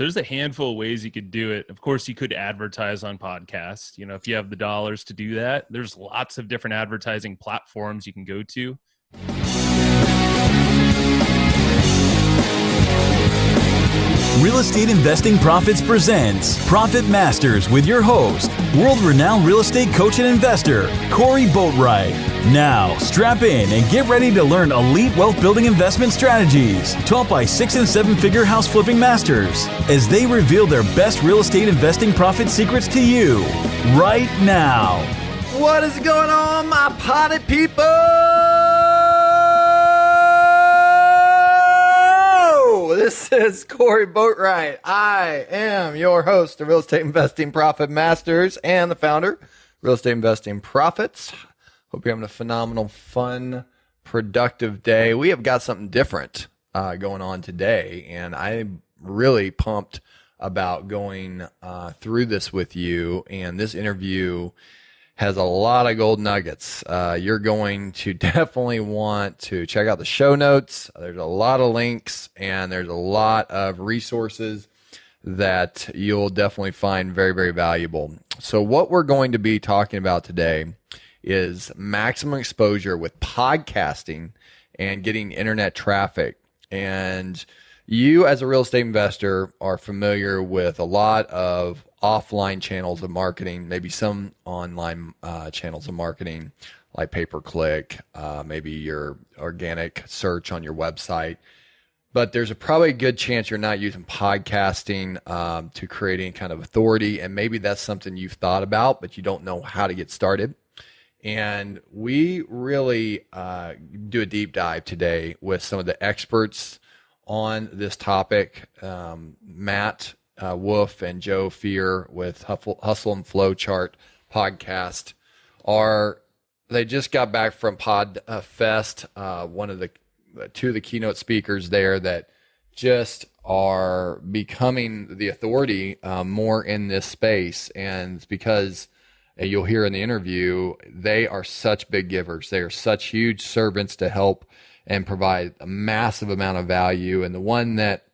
So there's a handful of ways you could do it. Of course, you could advertise on podcasts. You know, if you have the dollars to do that, there's lots of different advertising platforms you can go to. Real Estate Investing Profits presents Profit Masters with your host, world-renowned real estate coach and investor, Corey Boatwright. Now, strap in and get ready to learn elite wealth-building investment strategies taught by 6- and 7-figure house flipping masters as they reveal their best real estate investing profit secrets to you right now. What is going on, my potty people? This is Corey Boatwright. I am your host of Real Estate Investing Profit Masters and the founder of Real Estate Investing Profits. Hope you're having a phenomenal, fun, productive day. We have got something different going on today, and I'm really pumped about going through this with you. And this interview has a lot of gold nuggets. You're going to definitely want to check out the show notes. There's a lot of links and there's a lot of resources that you'll definitely find very, very valuable. So what we're going to be talking about today is maximum exposure with podcasting and getting internet traffic. And you as a real estate investor are familiar with a lot of offline channels of marketing, maybe some online channels of marketing like pay-per-click, maybe your organic search on your website. But there's probably a good chance you're not using podcasting to create any kind of authority. And maybe that's something you've thought about, but you don't know how to get started. And we really do a deep dive today with some of the experts on this topic. Matt Wolfe and Joe Fier with Hustle and Flowchart Podcast they just got back from Fest. One of the two of the keynote speakers there that just are becoming the authority more in this space, and it's because you'll hear in the interview they are such big givers. They are such huge servants to help and provide a massive amount of value, and the one that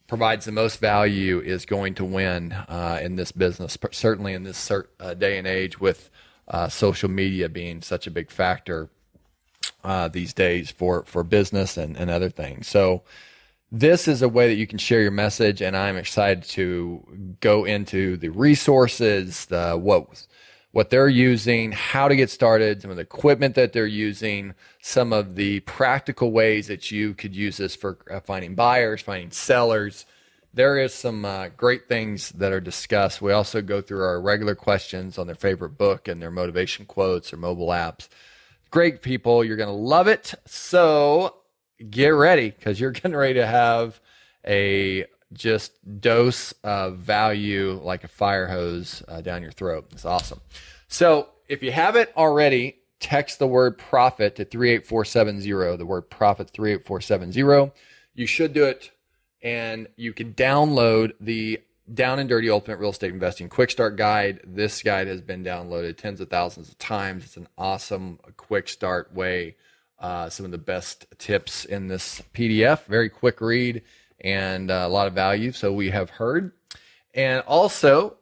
provides the most value is going to win in this business, certainly in this day and age with social media being such a big factor these days for business and other things. So this is a way that you can share your message, and I'm excited to go into the resources, what they're using, how to get started, some of the equipment that they're using, some of the practical ways that you could use this for finding buyers, finding sellers. There is some great things that are discussed. We also go through our regular questions on their favorite book and their motivation quotes or mobile apps. Great people. You're going to love it. So get ready, because you're getting ready to have a just dose of value like a fire hose down your throat. It's awesome. So if you haven't already, text the word profit to 38470, the word profit 38470. You should do it, and you can download the Down and Dirty Ultimate Real Estate Investing Quick Start Guide. This guide has been downloaded tens of thousands of times. It's an awesome quick start way. Some of the best tips in this PDF, very quick read, and a lot of value, so we have heard. And also,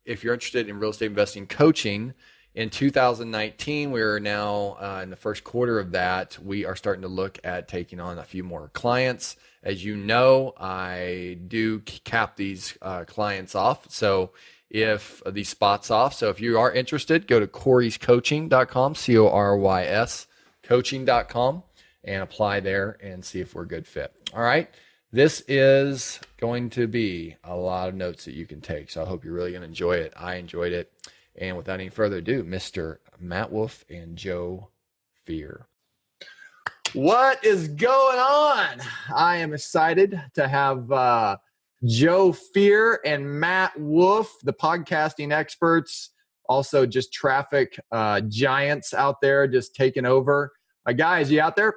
if you're interested in real estate investing coaching, in 2019, we're now in the first quarter of that. We are starting to look at taking on a few more clients. As you know, I do cap these clients off. So if these spots off, so if you are interested, go to coryscoaching.com, CORYS coaching.com, and apply there and see if we're a good fit. All right. This is going to be a lot of notes that you can take, so I hope you're really going to enjoy it. I enjoyed it. And without any further ado, Mr. Matt Wolfe and Joe Fier. What is going on? I am excited to have Joe Fier and Matt Wolfe, the podcasting experts, also just traffic giants out there just taking over. Guys, you out there?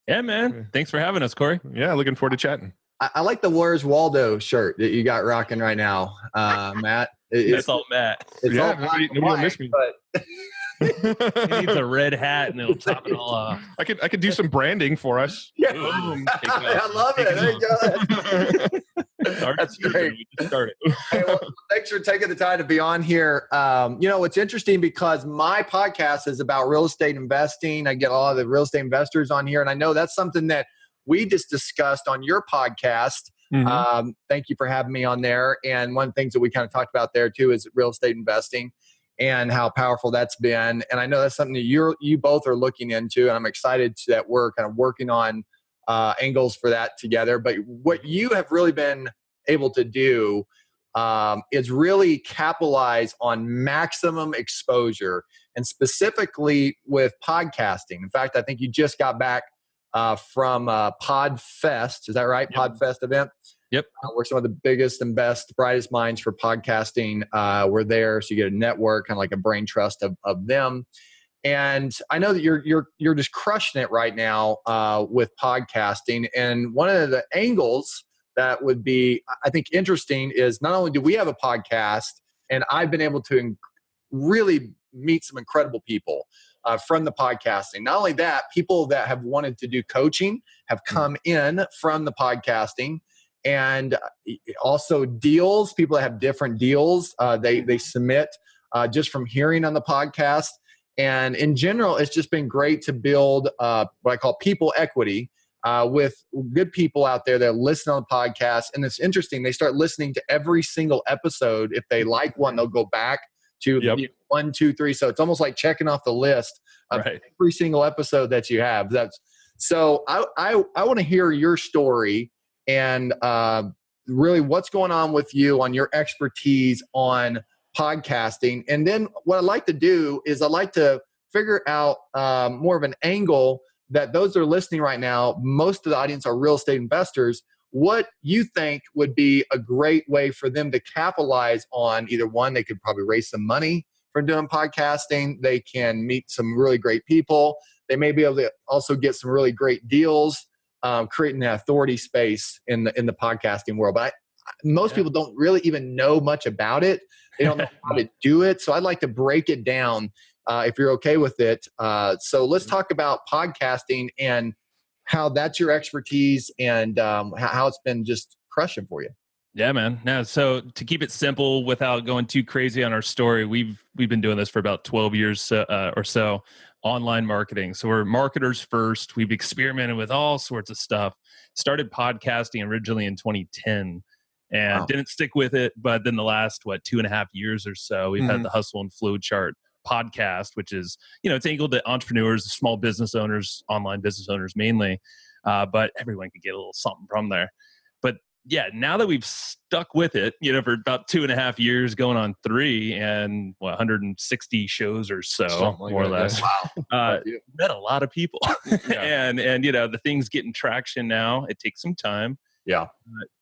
Yeah, man. Thanks for having us, Corey. Yeah, looking forward to chatting. I like the Where's Waldo shirt that you got rocking right now, Matt. That's all Matt. It's all nobody will miss me. But He needs a red hat and it'll top it all off. I could do some branding for us. Yeah. Boom. I love it. There you go. That's great. We just started. Hey, well, thanks for taking the time to be on here. It's interesting because my podcast is about real estate investing. I get a lot of the real estate investors on here, and I know that's something that we just discussed on your podcast. Thank you for having me on there. And one of the things that we kind of talked about there too is real estate investing and how powerful that's been. And I know that's something that you both are looking into, and I'm excited that we're kind of working on angles for that together. But what you have really been able to do is really capitalize on maximum exposure, and specifically with podcasting. In fact, I think you just got back from PodFest. Is that right? Yep. PodFest event. Yep. Where some of the biggest and best, brightest minds for podcasting were there. So you get a network, kind of like a brain trust of them. And I know that you're just crushing it right now with podcasting. And one of the angles that would be, I think, interesting is not only do we have a podcast, and I've been able to really meet some incredible people from the podcasting. Not only that, people that have wanted to do coaching have come in from the podcasting, and also deals. People that have different deals, they submit just from hearing on the podcast. And in general, it's just been great to build what I call people equity with good people out there that listen on the podcast. And it's interesting. They start listening to every single episode. If they like one, they'll go back to 1, 2, 3. So it's almost like checking off the list of every single episode that you have. So I want to hear your story and really what's going on with you on your expertise on podcasting. And then what I like to do is I like to figure out more of an angle that those that are listening right now, most of the audience are real estate investors, what you think would be a great way for them to capitalize on. Either one, they could probably raise some money from doing podcasting. They can meet some really great people. They may be able to also get some really great deals, creating an authority space in the podcasting world. But most people don't really even know much about it. They don't know how to do it. So I'd like to break it down if you're okay with it. So let's talk about podcasting and how that's your expertise and how it's been just crushing for you. Yeah, man. Now, so to keep it simple without going too crazy on our story, we've been doing this for about 12 years or so, online marketing. So we're marketers first. We've experimented with all sorts of stuff. Started podcasting originally in 2010 and didn't stick with it. But then the last, 2.5 years or so, we've had the Hustle and Flowchart Podcast, which is, it's angled at entrepreneurs, small business owners, online business owners mainly. But everyone could get a little something from there. But yeah, now that we've stuck with it, for about 2.5 years, going on 3, and 160 shows or so, something more or less. Wow. Met a lot of people, and the thing's getting traction now. It takes some time. Yeah.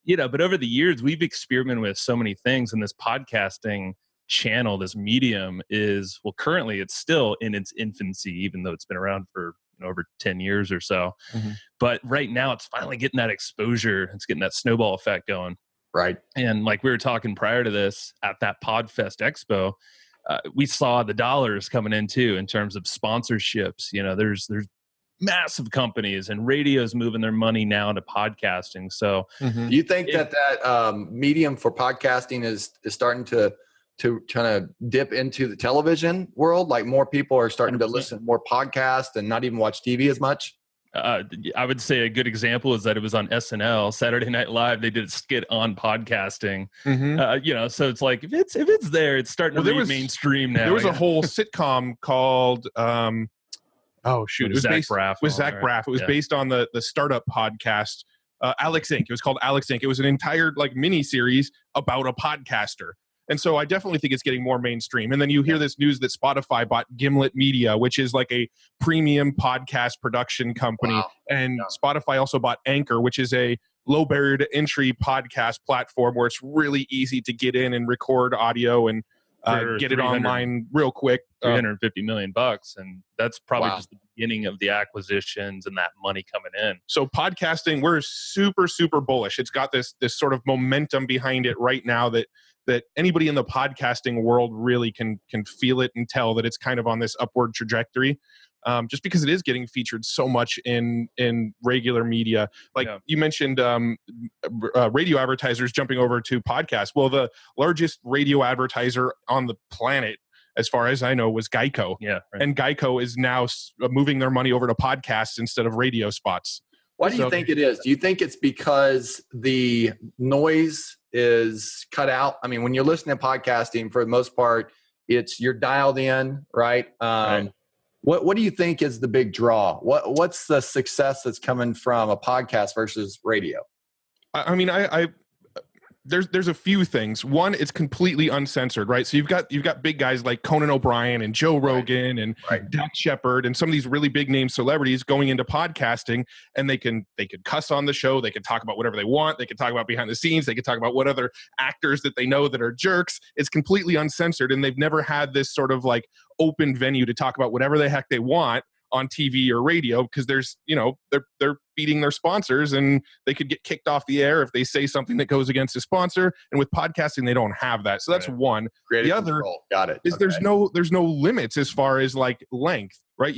But over the years, we've experimented with so many things, and this podcasting channel, this medium is, currently it's still in its infancy, even though it's been around for over 10 years or so. But right now it's finally getting that exposure. It's getting that snowball effect going. Right. And like we were talking prior to this at that PodFest Expo, we saw the dollars coming in too, in terms of sponsorships. There's massive companies and radios moving their money now into podcasting. So you think that medium for podcasting is starting to kind of dip into the television world? Like more people are starting 100%. To listen to more podcasts and not even watch TV as much? I would say a good example is that it was on SNL, Saturday Night Live. They did a skit on podcasting. So it's like, if it's there, it's starting to be mainstream now. There was a whole sitcom called, it was Zach Braff. With Zach Braff. It was based on the startup podcast, Alex Inc. It was called Alex Inc. It was an entire mini series about a podcaster. And so I definitely think it's getting more mainstream. And then you hear this news that Spotify bought Gimlet Media, which is like a premium podcast production company. Wow. And Spotify also bought Anchor, which is a low barrier to entry podcast platform where it's really easy to get in and record audio and get it online real quick. $350 million. And that's probably just the beginning of the acquisitions and that money coming in. So podcasting, we're super, super bullish. It's got this sort of momentum behind it right now that anybody in the podcasting world really can feel it and tell that it's kind of on this upward trajectory. just because it is getting featured so much in regular media. Like you mentioned, radio advertisers jumping over to podcasts. Well, the largest radio advertiser on the planet, as far as I know, was Geico. Yeah, right. And Geico is now moving their money over to podcasts instead of radio spots. Why do you think it is? Do you think it's because the noise is cut out? I mean, when you're listening to podcasting, for the most part, you're dialed in, right? Right. What do you think is the big draw? What's the success that's coming from a podcast versus radio? I mean, there's a few things. One, it's completely uncensored, right? So you've got big guys like Conan O'Brien and Joe Rogan and Dax Shepard and some of these really big name celebrities going into podcasting, and they could cuss on the show. They could talk about whatever they want. They could talk about behind the scenes. They could talk about what other actors that they know that are jerks. It's completely uncensored, and they've never had this sort of like open venue to talk about whatever the heck they want on TV or radio, because there's, they're feeding their sponsors, and they could get kicked off the air if they say something that goes against a sponsor. And with podcasting, they don't have that. So that's one. Creative the other control. Got it. is there's no limits as far as like length, right?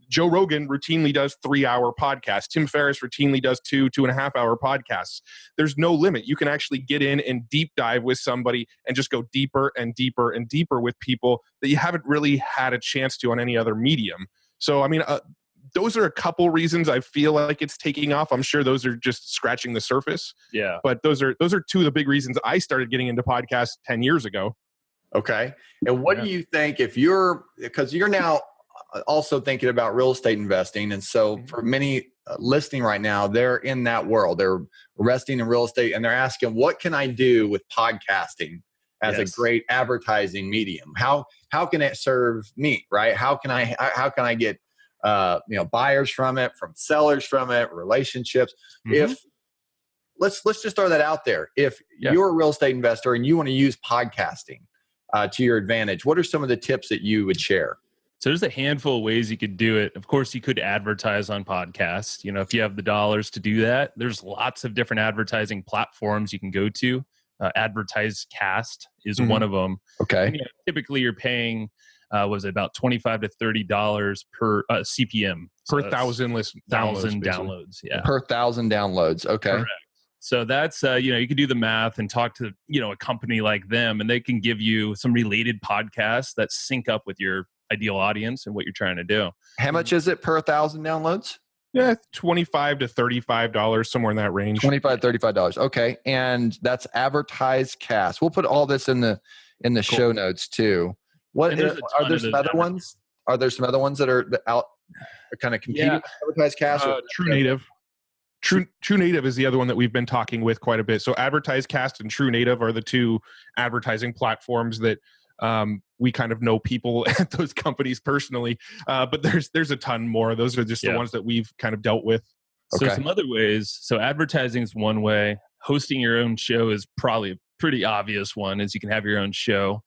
Joe Rogan routinely does 3-hour podcasts. Tim Ferriss routinely does 2.5 hour podcasts. There's no limit. You can actually get in and deep dive with somebody and just go deeper and deeper and deeper with people that you haven't really had a chance to on any other medium. So, I mean, those are a couple reasons I feel like it's taking off. I'm sure those are just scratching the surface. Yeah. But those are two of the big reasons I started getting into podcasts 10 years ago. Okay. And what do you think because you're now also thinking about real estate investing. And so for many listening right now, they're in that world. They're investing in real estate, and they're asking, what can I do with podcasting as a great advertising medium? How can it serve me, right? How can I get buyers from it, from sellers from it, relationships? If let's just throw that out there. If you're a real estate investor and you want to use podcasting to your advantage, what are some of the tips that you would share? So there's a handful of ways you could do it. Of course, you could advertise on podcasts. If you have the dollars to do that, there's lots of different advertising platforms you can go to. AdvertiseCast is one of them. Okay. And, typically you're paying, about $25 to $30 per CPM. Per thousand downloads. Yeah. Per 1,000 downloads. Okay. Correct. So that's, you can do the math and talk to, a company like them, and they can give you some related podcasts that sync up with your ideal audience and what you're trying to do. How much is it per 1,000 downloads? Yeah, $25 to $35, somewhere in that range. $25, $35. Okay. And that's AdvertiseCast. We'll put all this in the show notes too. Are there some other ones? Are there some other ones that are out kind of competing with AdvertiseCast? True Native. True Native is the other one that we've been talking with quite a bit. So AdvertiseCast and True Native are the two advertising platforms that we kind of know people at those companies personally. But there's a ton more. Those are just the ones that we've kind of dealt with. So some other ways. So advertising is one way. Hosting your own show is probably a pretty obvious one, is you can have your own show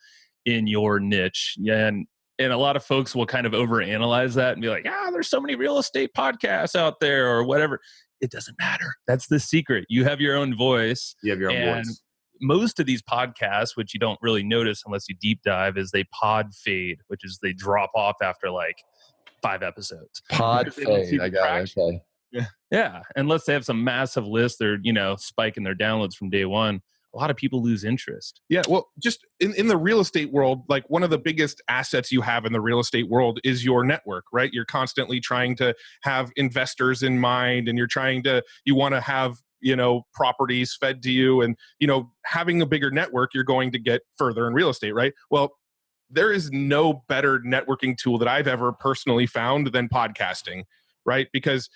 in your niche. And a lot of folks will kind of overanalyze that and be like, there's so many real estate podcasts out there or whatever. It doesn't matter. That's the secret. You have your own voice. You have your own voice. Most of these podcasts, which you don't really notice unless you deep dive, is they pod fade, which is they drop off after like 5 episodes. Pod fade. I got it. Okay. Yeah. Unless they have some massive list, they're, spiking their downloads from day one. A lot of people lose interest. Yeah. Well, just in the real estate world, like one of the biggest assets you have in the real estate world is your network, right? You're constantly trying to have investors in mind, and you want to have, properties fed to you, and, having a bigger network, you're going to get further in real estate, right? Well, there is no better networking tool that I've ever personally found than podcasting, right? Because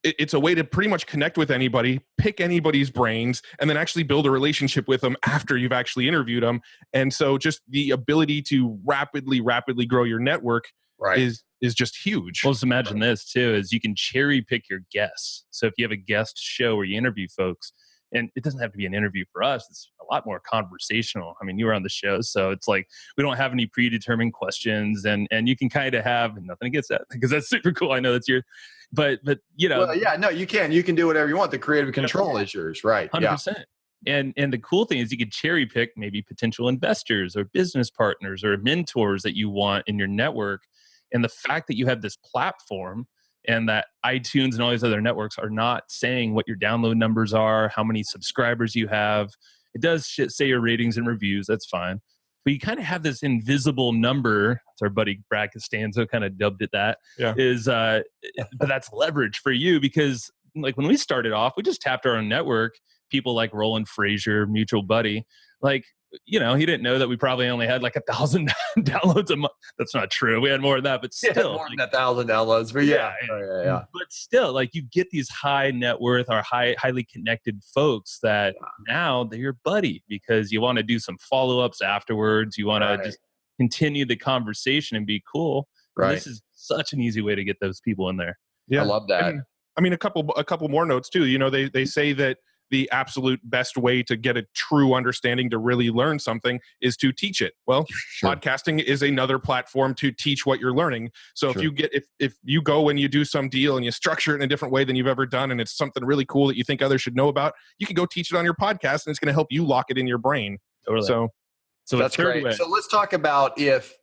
it's a way to pretty much connect with anybody, pick anybody's brains, and then actually build a relationship with them after you've actually interviewed them. And so just the ability to rapidly grow your network is just huge. Well, just imagine this too, is you can cherry pick your guests. So if you have a guest show where you interview folks, and it doesn't have to be an interview for us, it's a lot more conversational. I mean, you were on the show, so it's like we don't have any predetermined questions, and you can kind of have nothing against that, because that's super cool. I know that's your, but Well, no, you can do whatever you want. The creative control is yours, right? 100%. And the cool thing is you could cherry pick maybe potential investors or business partners or mentors that you want in your network. And the fact that you have this platform and that iTunes and all these other networks are not saying what your download numbers are, how many subscribers you have. It does say your ratings and reviews. That's fine. But you kind of have this invisible number. It's our buddy Brad Costanzo kind of dubbed it that. Yeah. But that's leverage for you because like when we started off, we just tapped our own network. People like Roland Frazier, mutual buddy, like, he didn't know that we probably only had like 1,000 downloads a month. That's not true. We had more than that, but still. More than 1,000 downloads. But yeah. But still, like you get these high net worth or highly connected folks that now they're your buddy because you want to do some follow-ups afterwards. You want to just continue the conversation and be cool. Right. And this is such an easy way to get those people in there. Yeah. I love that. And, I mean, a couple more notes too. They say that the absolute best way to get a true understanding to really learn something is to teach it. Well, podcasting is another platform to teach what you're learning. So if you go and you do some deal and you structure it in a different way than you've ever done, and it's something really cool that you think others should know about, you can go teach it on your podcast and it's going to help you lock it in your brain. Totally. So that's great. So let's talk about if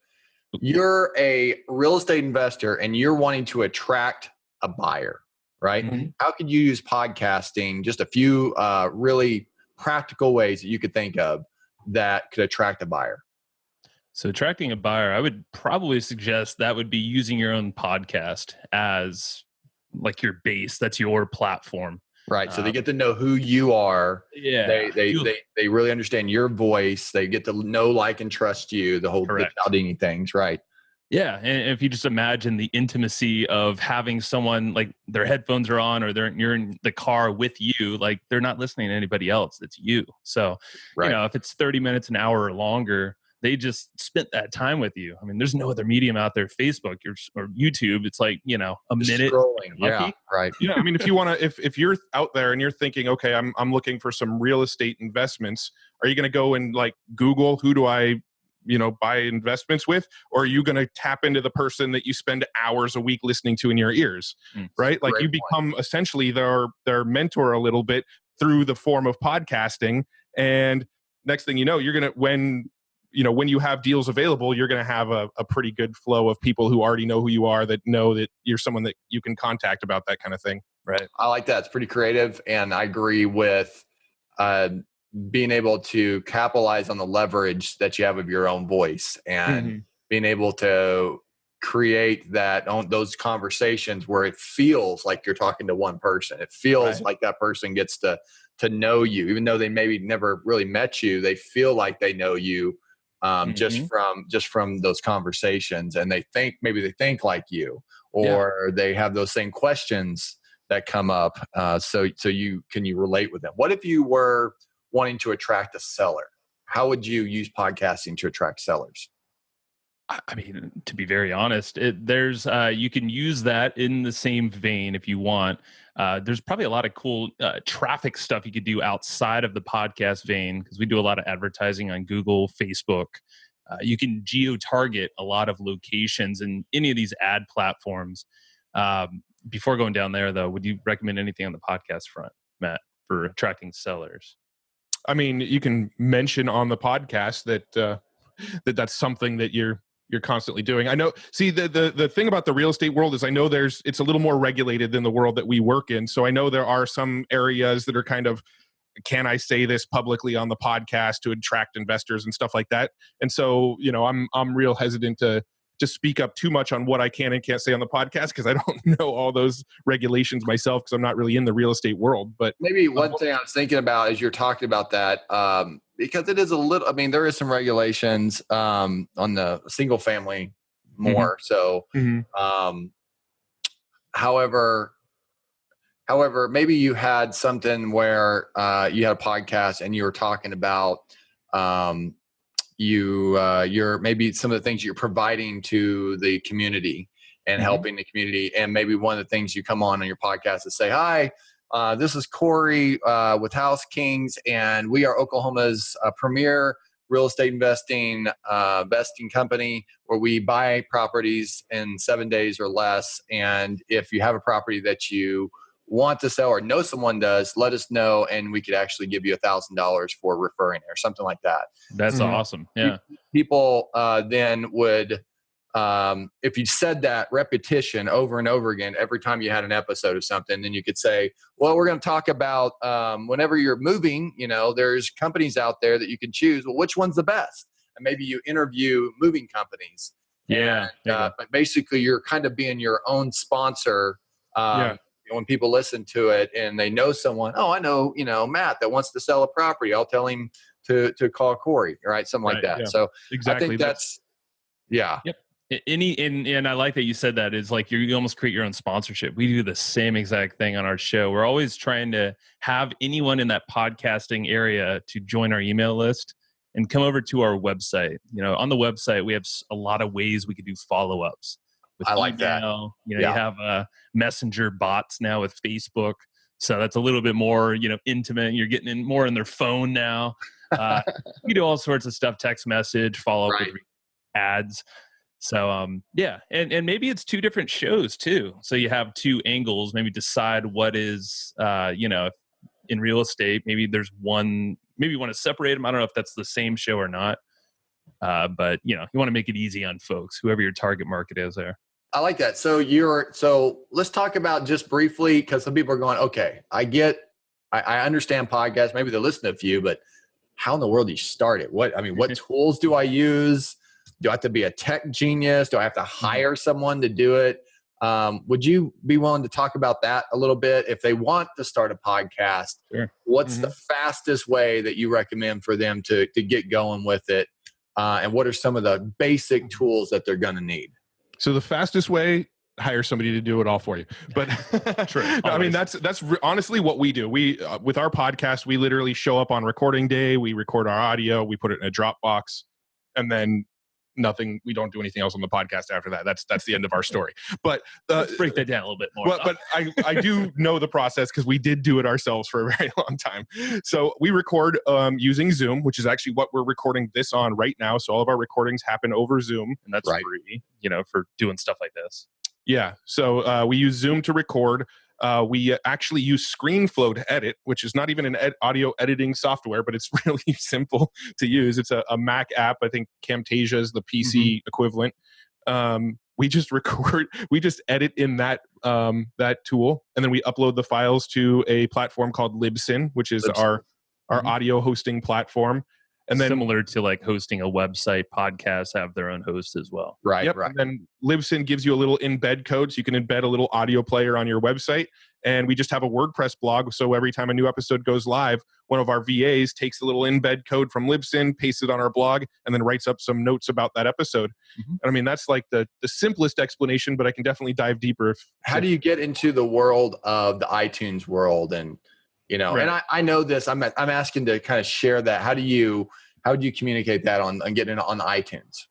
you're a real estate investor and you're wanting to attract a buyer. Right? Mm-hmm. How could you use podcasting? Just a few really practical ways that you could think of that could attract a buyer. So attracting a buyer, I would probably suggest that would be using your own podcast as like your base. That's your platform. Right. So they get to know who you are. Yeah. They really understand your voice. They get to know, like, and trust you, the whole Cialdini things. Right. Yeah, and if you just imagine the intimacy of having someone like their headphones are on or you're in the car with you, like they're not listening to anybody else. It's you. So, if it's 30 minutes, an hour or longer, they just spent that time with you. I mean, there's no other medium out there, Facebook or YouTube. It's like, a minute. Scrolling. Yeah, right. Yeah, I mean, if you want to, if you're out there and you're thinking, okay, I'm looking for some real estate investments, are you going to go and like Google who do I buy investments with, or are you going to tap into the person that you spend hours a week listening to in your ears, right? Like you become essentially their mentor a little bit through the form of podcasting. And next thing you know, you're going to, when you have deals available, you're going to have a pretty good flow of people who already know who you are, that know that you're someone that you can contact about that kind of thing. Right. I like that. It's pretty creative. And I agree with, being able to capitalize on the leverage that you have of your own voice and being able to create those conversations where it feels like you're talking to one person. It feels like that person gets to know you, even though they maybe never really met you. They feel like they know you just from those conversations, and they think like you, or they have those same questions that come up. So you relate with them. What if you were wanting to attract a seller? How would you use podcasting to attract sellers? I mean, to be very honest, there's you can use that in the same vein if you want. There's probably a lot of cool traffic stuff you could do outside of the podcast vein, because we do a lot of advertising on Google, Facebook. You can geo-target a lot of locations in any of these ad platforms. Before going down there, though, would you recommend anything on the podcast front, Matt, for attracting sellers? I mean, you can mention on the podcast that that's something that you're constantly doing. I know. See, the thing about the real estate world is I know it's a little more regulated than the world that we work in. So I know there are some areas that are kind of, can I say this publicly on the podcast to attract investors and stuff like that? And so, I'm real hesitant to speak up too much on what I can and can't say on the podcast, because I don't know all those regulations myself, because I'm not really in the real estate world. But maybe one thing I was thinking about as you're talking about that, because it is a little, I mean, there is some regulations on the single family more. So, however, maybe you had something where you had a podcast and you were talking about your maybe some of the things you're providing to the community and helping the community. And maybe one of the things you come on your podcast is say, hi, this is Corey with House Kings, and we are Oklahoma's premier real estate investing company where we buy properties in 7 days or less. And if you have a property that you want to sell or know someone does, let us know, and we could actually give you $1,000 for referring it or something like that. That's awesome. Yeah. People then would, if you said that repetition over and over again, every time you had an episode of something, then you could say, well, we're going to talk about whenever you're moving, there's companies out there that you can choose. Well, which one's the best? And maybe you interview moving companies. Yeah. But basically you're kind of being your own sponsor. When people listen to it and they know someone, I know, Matt that wants to sell a property. I'll tell him to call Corey, right? Something like that. Yeah. So exactly. I think that's yeah. Yep. And I like that you said that. Is like you almost create your own sponsorship. We do the same exact thing on our show. We're always trying to have anyone in that podcasting area to join our email list and come over to our website. On the website, we have a lot of ways we could do follow-ups. I like that. You have messenger bots now with Facebook. So that's a little bit more, intimate. You're getting in more in their phone now. You do all sorts of stuff, text message, follow up with ads. So, and maybe it's two different shows too. So you have two angles, maybe decide what is, in real estate, maybe there's one, maybe you want to separate them. I don't know if that's the same show or not. But you want to make it easy on folks, whoever your target market is there. I like that. So let's talk about just briefly, because some people are going, okay, I understand podcasts. Maybe they listen to a few, but how in the world do you start it? What tools do I use? Do I have to be a tech genius? Do I have to hire someone to do it? Would you be willing to talk about that a little bit? If they want to start a podcast, sure. What's the fastest way that you recommend for them to get going with it? And what are some of the basic tools that they're going to need? So the fastest way, hire somebody to do it all for you. But True. I mean, that's honestly what we do. We, with our podcast, we literally show up on recording day. We record our audio, we put it in a Dropbox, and then nothing. We don't do anything else on the podcast after that. That's the end of our story. But let's break that down a little bit more. But I do know the process because we did do it ourselves for a very long time. So we record using Zoom, which is actually what we're recording this on right now. So all of our recordings happen over Zoom, and that's free, for doing stuff like this. Yeah. So we use Zoom to record. We actually use ScreenFlow to edit, which is not even an audio editing software, but it's really simple to use. It's a Mac app. I think Camtasia is the PC equivalent. We just record, we just edit in that tool, and then we upload the files to a platform called Libsyn, which is our audio hosting platform. And then similar to like hosting a website, podcasts have their own host as well. Right. Yep. Right. And then Libsyn gives you a little embed code, so you can embed a little audio player on your website. And we just have a WordPress blog, so every time a new episode goes live, one of our VAs takes a little embed code from Libsyn, pastes it on our blog, and then writes up some notes about that episode. And I mean, that's like the simplest explanation, but I can definitely dive deeper. How do you get into the world of the iTunes world? And and I know this. I'm asking to kind of share that. How do you communicate that on getting it on iTunes?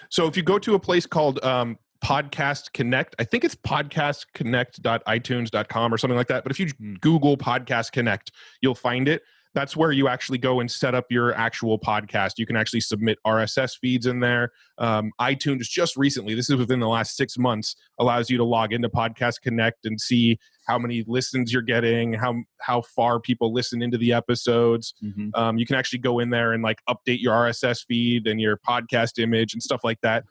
So if you go to a place called Podcast Connect, I think it's podcastconnect.itunes.com or something like that. But if you Google Podcast Connect, you'll find it. That's where you actually go and set up your actual podcast. You can actually submit RSS feeds in there. iTunes just recently, this is within the last 6 months, allows you to log into Podcast Connect and see how many listens you're getting, how far people listen into the episodes. You can actually go in there and like update your RSS feed and your podcast image and stuff like that.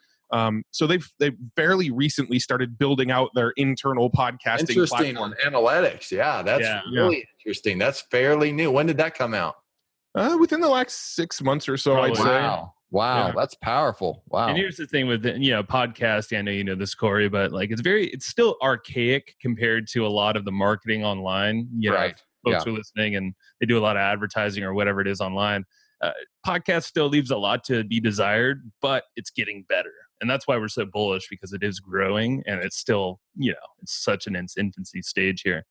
So they've fairly recently started building out their internal podcasting platform. On analytics. Yeah, that's really interesting. That's fairly new. When did that come out? Within the last 6 months or so, I'd say. Wow, yeah. That's powerful. Wow. And here's the thing with podcasting. I know you know this, Corey, but like it's still archaic compared to a lot of the marketing online. Folks are listening and they do a lot of advertising or whatever it is online. Podcast still leaves a lot to be desired, but it's getting better. And that's why we're so bullish, because it is growing and it's still, it's such an infancy stage here.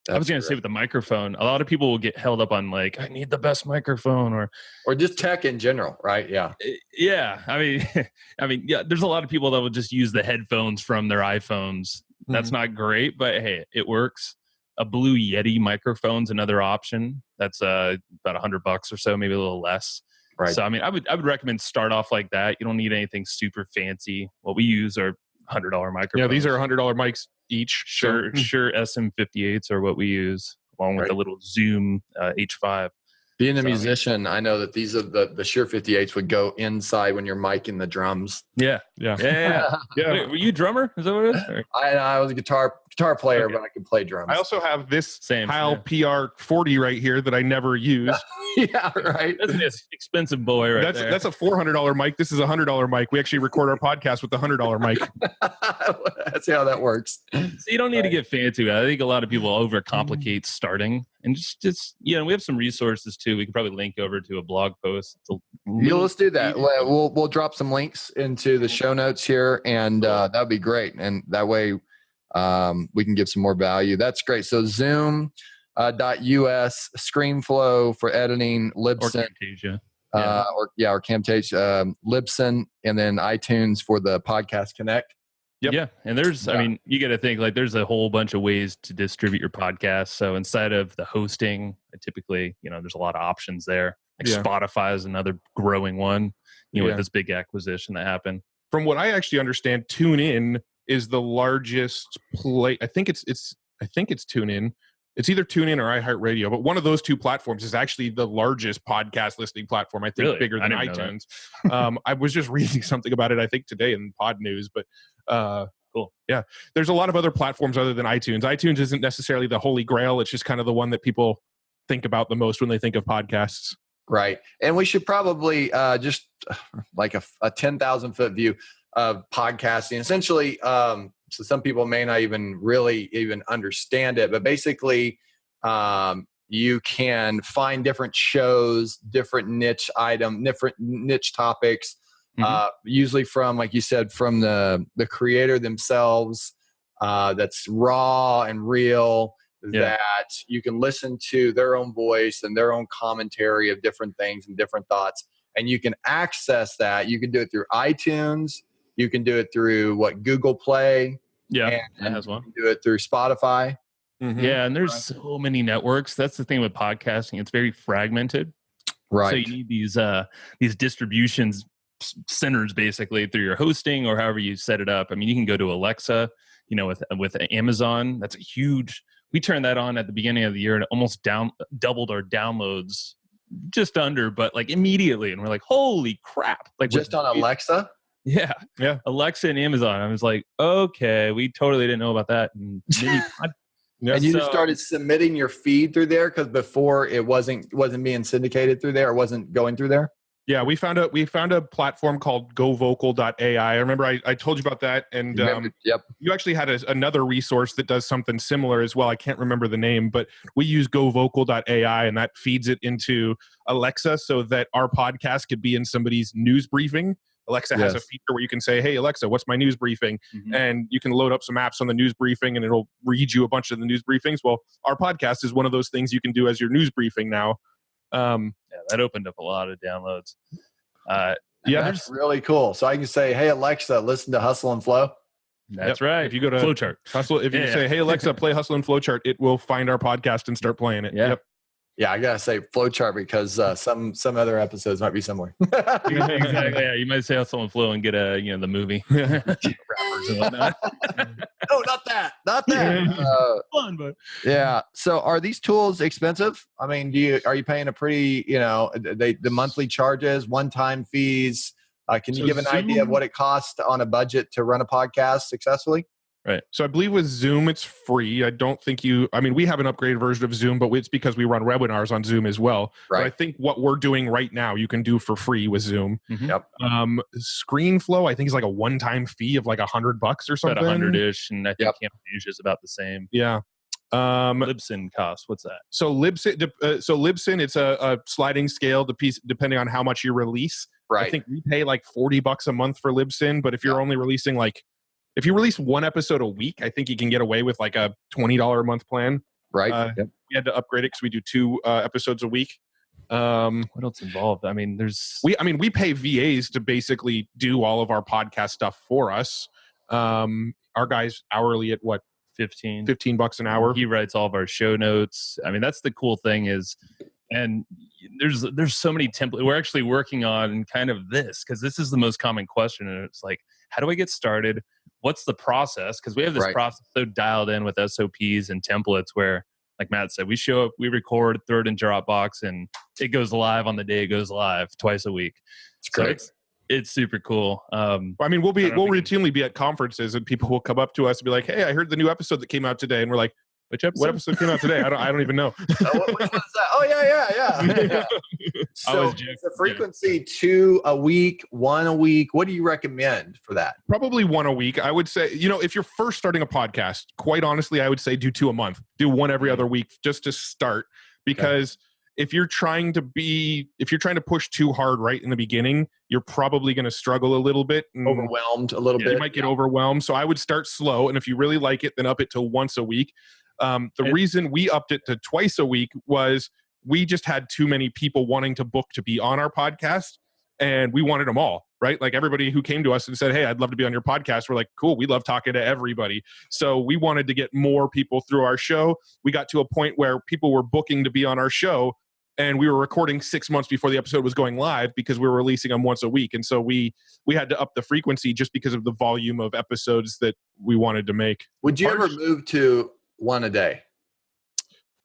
I was going to say with the microphone, a lot of people will get held up on like, I need the best microphone or just tech in general, right? Yeah. Yeah. I mean, there's a lot of people that will just use the headphones from their iPhones. That's not great, but hey, it works. A Blue Yeti microphone's another option. That's about $100 or so, maybe a little less. Right. So, I mean, I would recommend start off like that. You don't need anything super fancy. What we use are $100 microphones. Yeah, these are $100 mics each. Sure SM58s are what we use, along with Right. a little Zoom H5. Being a musician, I know that these are the Shure 58s would go inside when you're micing the drums. Yeah. Yeah. Wait, were you a drummer? Is that what it is? Or- I was a guitar player, Okay. but I could play drums. I also have this Same, HAL yeah. PR40 right here that I never use. Yeah, right. That's an expensive boy right there. That's a $400 mic. This is a $100 mic. We actually record our podcast with the $100 mic. That's how that works. So you don't need to get fancy. I think a lot of people overcomplicate starting, and just we have some resources too. We can probably link over to a blog post. Let's do that. We'll drop some links into the show notes here, and that'd be great. And that way, we can give some more value. That's great. So Zoom. .us, ScreenFlow for editing, Libsyn, or Camtasia. or Camtasia, Libsyn, and then iTunes for the Podcast Connect. Yep. Yeah, and there's, I mean, you got to think like there's a whole bunch of ways to distribute your podcast. So inside of the hosting, typically, there's a lot of options there. Like Spotify is another growing one, with this big acquisition that happened. From what I actually understand, TuneIn is the largest play. I think it's TuneIn. It's either TuneIn or iHeartRadio, but one of those two platforms is actually the largest podcast listening platform, I think, bigger than iTunes. I was just reading something about it, I think, today in Pod News, but cool. Yeah. There's a lot of other platforms other than iTunes. iTunes isn't necessarily the holy grail. It's just kind of the one that people think about the most when they think of podcasts. Right. And we should probably just like a 10,000 foot view of podcasting. Essentially, so some people may not even really even understand it, but basically you can find different shows, different niche topics, usually from, like you said, from the creator themselves, that's raw and real, that you can listen to their own voice and their own commentary of different things and different thoughts. And you can access that. You can do it through iTunes. You can do it through Google Play. Yeah, that has one. You can do it through Spotify. Mm-hmm. Yeah, and there's so many networks. That's the thing with podcasting; it's very fragmented. Right. So you need these distributions centers basically through your hosting or however you set it up. I mean, you can go to Alexa. With Amazon, that's a huge. We turned that on at the beginning of the year and it almost doubled our downloads, just under, but immediately, and we're like, holy crap! Just on Alexa. Yeah. Alexa and Amazon. I was like, okay, we totally didn't know about that. And you just started submitting your feed through there because before it wasn't being syndicated through there, or wasn't going through there. Yeah, we found a platform called GoVocal.ai. I remember I told you about that, and you actually had another resource that does something similar as well. I can't remember the name, but we use GoVocal.ai, and that feeds it into Alexa so that our podcast could be in somebody's news briefing. Alexa has a feature where you can say, hey, Alexa, what's my news briefing? Mm-hmm. And you can load up some apps on the news briefing and it'll read you a bunch of the news briefings. Well, our podcast is one of those things you can do as your news briefing now. That opened up a lot of downloads. That's really cool. So I can say, hey, Alexa, listen to Hustle and Flow. That's right. If you go to Flowchart, if you say, hey, Alexa, play Hustle and Flowchart, it will find our podcast and start playing it. Yeah. Yep. Yeah, I gotta say Flowchart because some other episodes might be similar. Exactly. Yeah, you might say Hustle and Flow and get the movie rappers and whatnot. No, not that. Fun, but So, are these tools expensive? I mean, are you paying a pretty the monthly charges, one-time fees? Can you give an idea of what it costs on a budget to run a podcast successfully? Right. So I believe with Zoom, it's free. I don't think we have an upgraded version of Zoom, but it's because we run webinars on Zoom as well. Right. But I think what we're doing right now, you can do for free with Zoom. Mm-hmm. Yep. ScreenFlow, I think is like a one-time fee of like $100 or something. About 100-ish. And I think Camtasia is about the same. Yeah. Libsyn costs. What's that? So Libsyn, it's a sliding scale depending on how much you release. Right. I think we pay like $40 a month for Libsyn, but if you're only releasing if you release one episode a week, I think you can get away with like a $20 a month plan. Right. We had to upgrade it because we do 2 episodes a week. What else involved? I mean, we pay VAs to basically do all of our podcast stuff for us. Our guys hourly at what? $15 an hour. He writes all of our show notes. I mean, that's the cool thing is, and there's so many templates. We're actually working on kind of this because this is the most common question. And it's like, how do I get started? what's the process? Because we have this process so dialed in with SOPs and templates where, like Matt said, we show up, we record, throw it in Dropbox, and it goes live on the day it goes live twice a week. It's great. It's super cool. I mean, we'll routinely be at conferences and people will come up to us and be like, "Hey, I heard the new episode that came out today," and we're like, What episode came out today? I don't even know. Which one is that? Oh yeah. So the frequency 2 a week, 1 a week. What do you recommend for that? Probably 1 a week. I would say, if you're first starting a podcast, quite honestly, I would say do 2 a month. Do 1 every other week just to start. Because if you're trying to push too hard right in the beginning, you're probably going to struggle a little bit. Overwhelmed a little bit. You might get overwhelmed. So I would start slow. And if you really like it, then up it to once a week. The reason we upped it to twice a week was we just had too many people wanting to book to be on our podcast, and we wanted them all, right? Like everybody who came to us and said, "Hey, I'd love to be on your podcast." We're like, "Cool. We love talking to everybody." So we wanted to get more people through our show. We got to a point where people were booking to be on our show, and we were recording 6 months before the episode was going live because we were releasing them once a week. And so we had to up the frequency just because of the volume of episodes that we wanted to make. Would you ever move to 1 a day?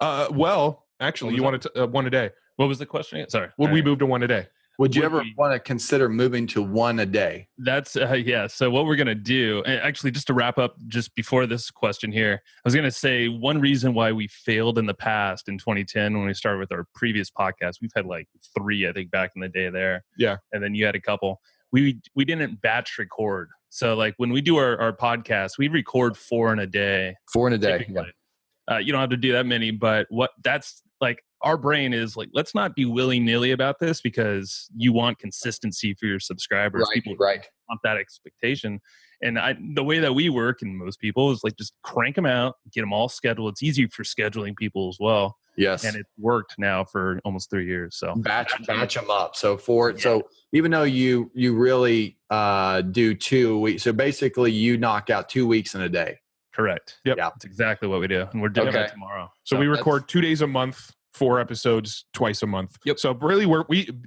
Well, actually, you wanted to 1 a day. What was the question? Sorry. Would we move to 1 a day? Would you ever want to consider moving to 1 a day? That's So what we're going to do, and actually just to wrap up just before this question here, I was going to say one reason why we failed in the past in 2010 when we started with our previous podcast, we've had like 3, I think, back in the day there. Yeah. And then you had a couple. We didn't batch record. So like when we do our podcast, we record 4 in a day. 4 in a day. Yeah. You don't have to do that many, but that's like our brain is like, let's not be willy-nilly about this because you want consistency for your subscribers. People want that expectation. And the way that we work, and most people, is like just crank them out, get them all scheduled. It's easy for scheduling people as well. Yes. And it's worked now for almost 3 years. So batch them up. So so even though you really do 2 weeks, so basically you knock out 2 weeks in a day. Correct. Yep. Yeah. That's exactly what we do. And we're doing that tomorrow. So we record 2 days a month, 4 episodes twice a month. Yep. So really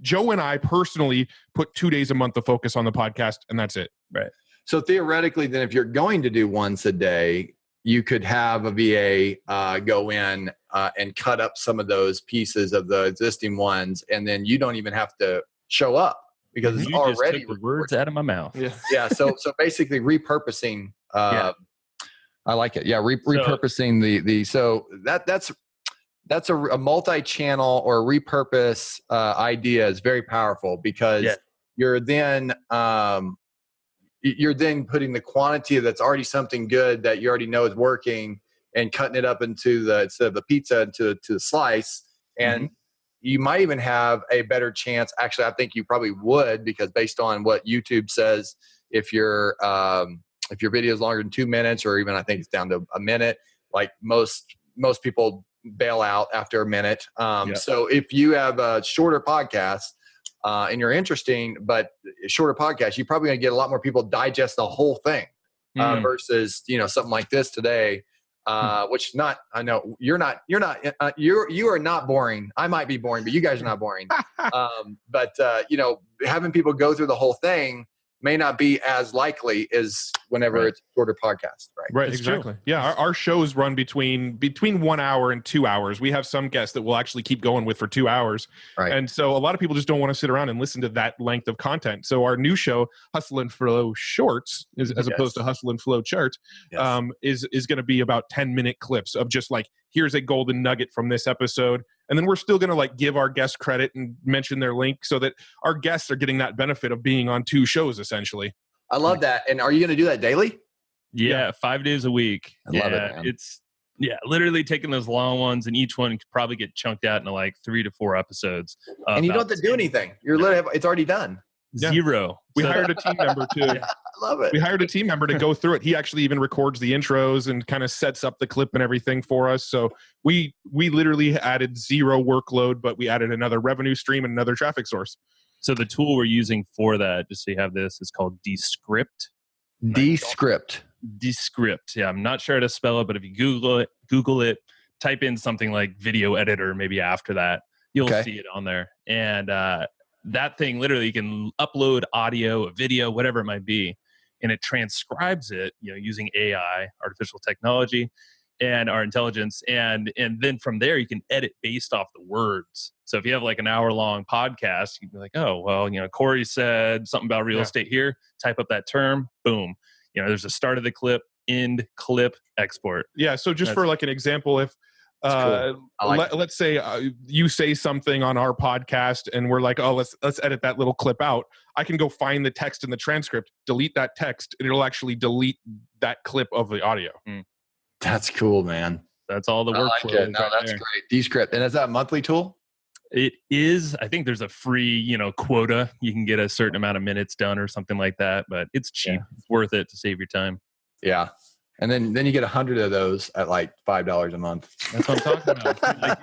Joe and I personally put 2 days a month of focus on the podcast, and that's it. Right. So theoretically, then if you're going to do once a day, you could have a VA go in and cut up some of those pieces of the existing ones, and then you don't even have to show up because it's already just took the words out of my mouth. Yeah. So basically repurposing. I like it. Yeah, repurposing so that's a multi-channel or repurpose idea is very powerful because you're then putting the quantity that's already something good that you already know is working and cutting it up into instead of the pizza into the slice. And you might even have a better chance. Actually, I think you probably would, because based on what YouTube says, if your video is longer than 2 minutes, or even I think it's down to a minute, like most people bail out after a minute. So if you have a shorter podcast and you're interesting, but shorter podcast, you're probably going to get a lot more people digest the whole thing versus, something like this today, which I know you are not boring. I might be boring, but you guys are not boring. But having people go through the whole thing may not be as likely as whenever it's a shorter podcast, right? Right, exactly. True. Yeah, our shows run between 1 hour and 2 hours. We have some guests that we'll actually keep going with for 2 hours. Right. And so a lot of people just don't want to sit around and listen to that length of content. So our new show, Hustle and Flow Shorts, as opposed to Hustle and Flowchart, is going to be about 10-minute clips of just like, here's a golden nugget from this episode. And then we're still going to like give our guest credit and mention their link so that our guests are getting that benefit of being on 2 shows, essentially. I love that. And are you going to do that daily? Yeah, 5 days a week. I love it, man. It's literally taking those long ones, and each one could probably get chunked out into like 3 to 4 episodes. And you don't have to do anything. You're literally, it's already done. Zero. We hired a team member to. I love it. We hired a team member to go through it. He actually even records the intros and kind of sets up the clip and everything for us. So we literally added 0 workload, but we added another revenue stream and another traffic source. So the tool we're using for that, just so you have this, is called Descript. Descript. Yeah, I'm not sure how to spell it, but if you Google it, type in something like video editor, maybe after that, you'll see it on there. And that thing, literally, you can upload audio, a video, whatever it might be. and it transcribes it, using AI, artificial technology, and our intelligence. And then from there, you can edit based off the words. So if you have like an hour-long podcast, you can be like, oh, well, Corey said something about real estate here. Type up that term. Boom. There's a start of the clip, end clip, export. Yeah. So just for like an example, if cool. let's say you say something on our podcast and we're like, oh, let's edit that little clip out. I can go find the text in the transcript, delete that text, and it'll actually delete that clip of the audio. That's cool, man. That's all the workflow. No, that's great. Descript. And is that a monthly tool? It is. I think there's a free, quota. You can get a certain amount of minutes done or something like that, but it's cheap. Yeah. It's worth it to save your time. Yeah. And then you get 100 of those at like $5 a month. That's what I'm talking about.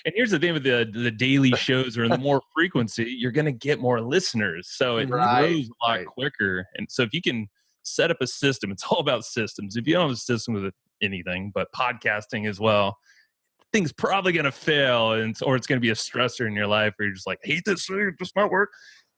And here's the thing with the daily shows, or in the more frequency, you're going to get more listeners. So it grows a lot quicker. And so if you can set up a system, it's all about systems. If you don't have a system with anything, but podcasting as well, thing's probably going to fail, or it's going to be a stressor in your life where you're just like, I hate this, it does not work.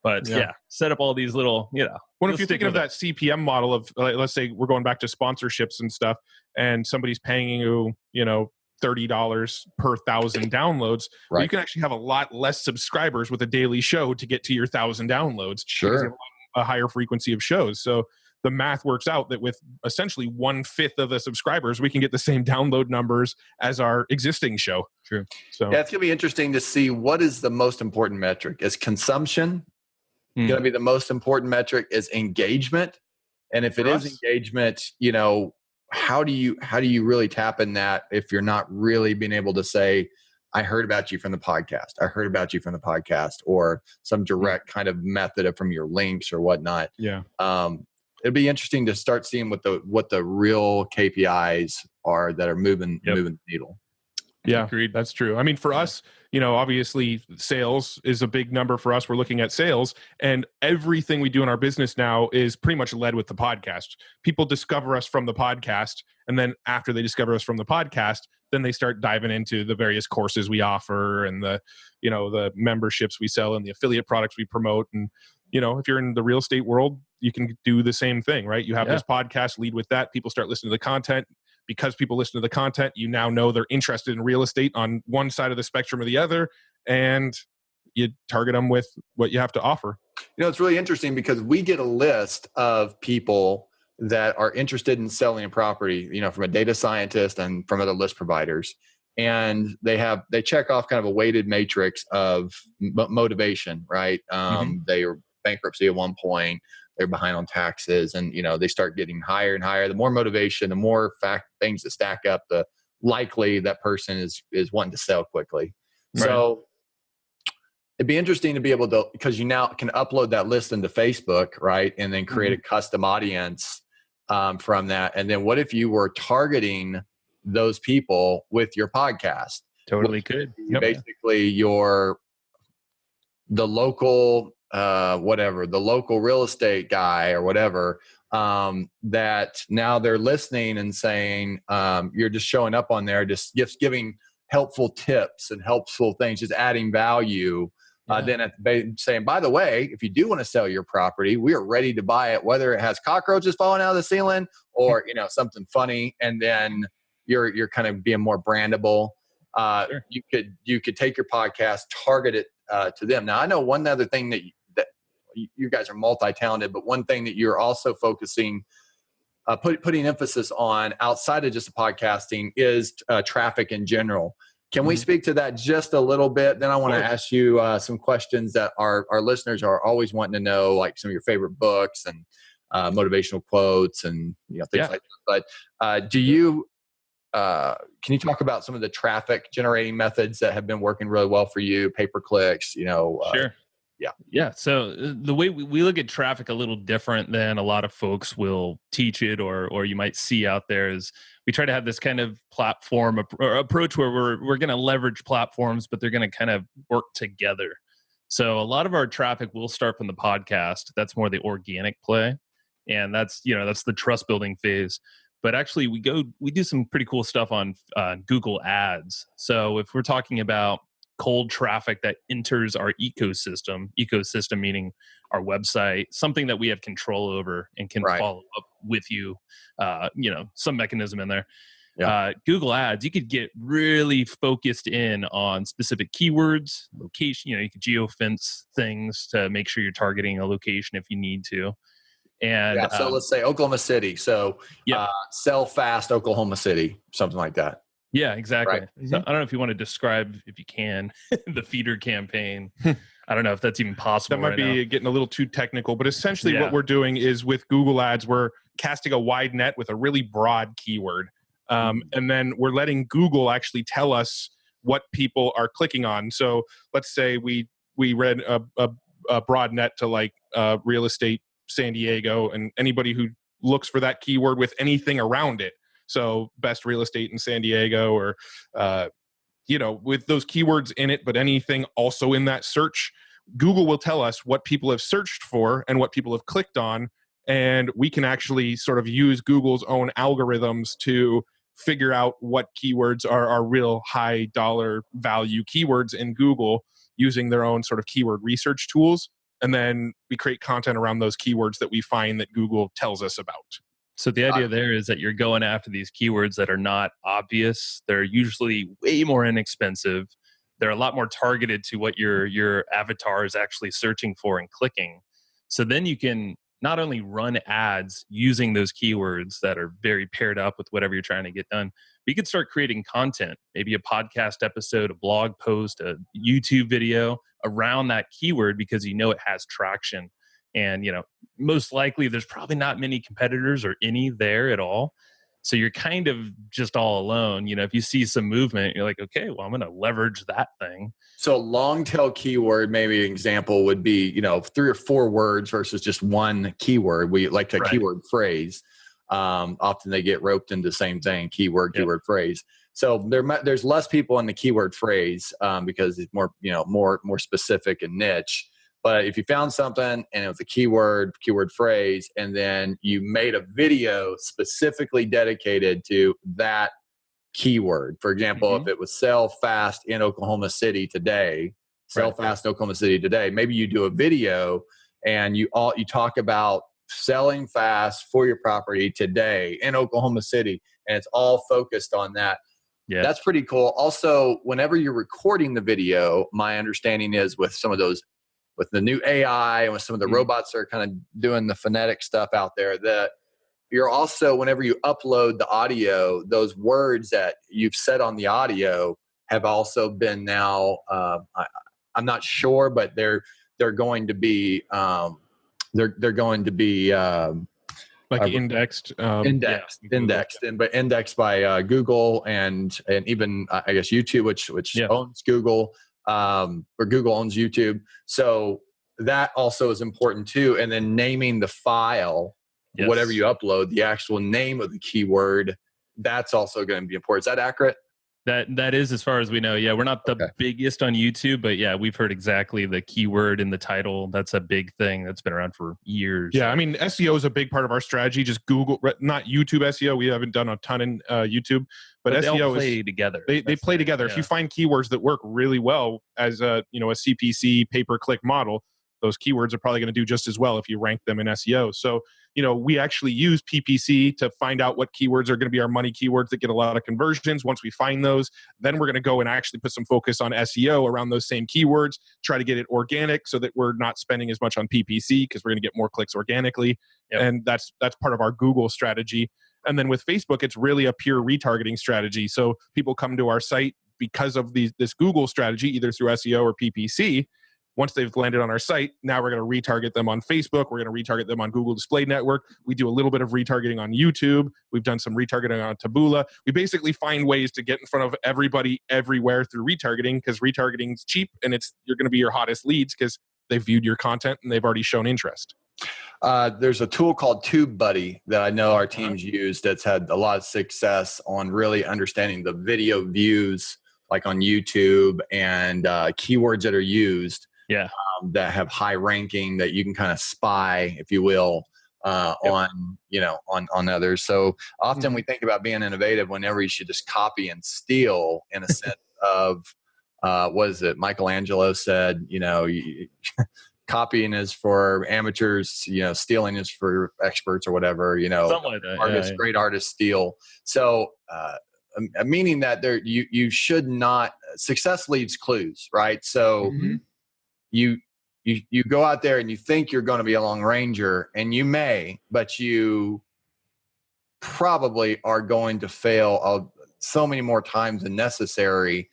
But set up all these little, Well, if you're thinking of that CPM model of, let's say we're going back to sponsorships and stuff, and somebody's paying you, $30 per 1,000 downloads, well, you can actually have a lot less subscribers with a daily show to get to your 1,000 downloads. Sure. You have a higher frequency of shows. So the math works out that with essentially 1/5 of the subscribers, we can get the same download numbers as our existing show. True. So it's going to be interesting to see what is the most important metric. Is consumption going to be the most important metric? Is engagement? And if it is engagement, how do you really tap in that if you're not really being able to say, I heard about you from the podcast. I heard about you from the podcast, or some direct kind of method from your links or whatnot. Yeah. It'd be interesting to start seeing what the real KPIs are that are moving the needle. Yeah, agreed. That's true. I mean, for us, obviously sales is a big number for us. We're looking at sales, and everything we do in our business now is pretty much led with the podcast. People discover us from the podcast, and then after they discover us from the podcast, then they start diving into the various courses we offer and the memberships we sell and the affiliate products we promote. And, if you're in the real estate world, you can do the same thing, right? You have this podcast, lead with that. People start listening to the content. Because people listen to the content, you now know they're interested in real estate on one side of the spectrum or the other, and you target them with what you have to offer. It's really interesting because we get a list of people that are interested in selling a property, from a data scientist and from other list providers. And they check off kind of a weighted matrix of motivation, right? They were bankruptcy at one point. They're behind on taxes, and they start getting higher and higher. The more motivation, the more things that stack up, the likely that person is wanting to sell quickly. Right. So it'd be interesting to be able to, because you now can upload that list into Facebook, right, and then create a custom audience from that. And then what if you were targeting those people with your podcast? Totally could. Basically, the local the local real estate guy or whatever, that now they're listening and saying, you're just showing up on there, just giving helpful tips and helpful things, just adding value. Then saying, by the way, if you do want to sell your property, we are ready to buy it, whether it has cockroaches falling out of the ceiling or, something funny. And then you're kind of being more brandable. Sure. You could take your podcast, target it to them. Now, I know one other thing that you guys are multi-talented, but one thing that you're also focusing, putting emphasis on outside of just podcasting is traffic in general. Can we speak to that just a little bit? Then I want to ask you some questions that our listeners are always wanting to know, like some of your favorite books and motivational quotes and things like that. But can you talk about some of the traffic generating methods that have been working really well for you? Pay-per-clicks, Sure. Yeah. So the way we look at traffic a little different than a lot of folks will teach it, or you might see out there, is we try to have this kind of platform approach where we're going to leverage platforms, but they're going to kind of work together. So a lot of our traffic will start from the podcast. That's more the organic play. And that's the trust building phase. But actually we do some pretty cool stuff on Google Ads. So if we're talking about cold traffic that enters our ecosystem meaning our website, something that we have control over and can follow up with you, some mechanism in there. Yeah. Google Ads, you could get really focused in on specific keywords, location. You could geofence things to make sure you're targeting a location if you need to. And so let's say Oklahoma City. So sell fast Oklahoma City, something like that. Yeah, exactly. Right. So I don't know if you want to describe, if you can, the feeder campaign. I don't know if that's even possible. That might be getting a little too technical, but essentially what we're doing is with Google Ads, we're casting a wide net with a really broad keyword. And then we're letting Google actually tell us what people are clicking on. So let's say we read a broad net to like real estate San Diego, and anybody who looks for that keyword with anything around it. So best real estate in San Diego, or with those keywords in it, but anything also in that search, Google will tell us what people have searched for and what people have clicked on. And we can actually sort of use Google's own algorithms to figure out what keywords are real high dollar value keywords in Google using their own sort of keyword research tools. And then we create content around those keywords that we find that Google tells us about. So the idea there is that you're going after these keywords that are not obvious. They're usually way more inexpensive. They're a lot more targeted to what your avatar is actually searching for and clicking. So then you can not only run ads using those keywords that are very paired up with whatever you're trying to get done, but you can start creating content, maybe a podcast episode, a blog post, a YouTube video around that keyword because it has traction. And, most likely there's probably not many competitors or any there at all. So you're kind of just all alone. If you see some movement, you're like, okay, well, I'm going to leverage that thing. So long tail keyword, maybe an example would be, 3 or 4 words versus just one keyword. We like a keyword phrase. Often they get roped into the same thing, keyword phrase. So there's less people in the keyword phrase because it's more, more specific and niche. But if you found something and it was a keyword phrase, and then you made a video specifically dedicated to that keyword, for example, if it was sell fast in Oklahoma City today, maybe you do a video and you talk about selling fast for your property today in Oklahoma City, and it's all focused on that. Yeah, that's pretty cool. Also, whenever you're recording the video, my understanding is with some of those, with the new AI and with some of the robots that are kind of doing the phonetic stuff out there, that you're also, whenever you upload the audio, those words that you've said on the audio have also been now, I'm not sure, but they're going to be, they're going to be indexed, indexed by Google and even I guess YouTube, which owns Google. Or Google owns YouTube. So that also is important too. And then naming the file, whatever you upload, the actual name of the keyword, that's also going to be important. Is that accurate? That is, as far as we know. Yeah, we're not the biggest on YouTube, but yeah, we've heard exactly the keyword in the title. That's a big thing that's been around for years. Yeah, I mean, SEO is a big part of our strategy. Just Google, not YouTube SEO. We haven't done a ton in YouTube, but SEO they all play together. They play together. Yeah. If you find keywords that work really well as a CPC pay-per-click model, those keywords are probably going to do just as well if you rank them in SEO. So, we actually use PPC to find out what keywords are going to be our money keywords that get a lot of conversions. Once we find those, then we're going to go and actually put some focus on SEO around those same keywords, try to get it organic so that we're not spending as much on PPC because we're going to get more clicks organically. Yep. And that's part of our Google strategy. And then with Facebook, it's really a pure retargeting strategy. So people come to our site because of this Google strategy, either through SEO or PPC. Once they've landed on our site, now we're going to retarget them on Facebook. We're going to retarget them on Google Display Network. We do a little bit of retargeting on YouTube. We've done some retargeting on Taboola. We basically find ways to get in front of everybody everywhere through retargeting, because retargeting is cheap and you're going to be your hottest leads because they've viewed your content and they've already shown interest. There's a tool called TubeBuddy that I know our teams use that's had a lot of success on really understanding the video views, like on YouTube, and keywords that are used. Yeah. That have high ranking that you can kind of spy, if you will, on others. So often we think about being innovative whenever you should just copy and steal in a sense of was it Michelangelo said, copying is for amateurs, stealing is for experts or whatever, something like that. Artists, great artists steal. So, meaning that you should not, success leaves clues, right? So you go out there and you think you're going to be a long ranger, and you may, but you probably are going to fail so many more times than necessary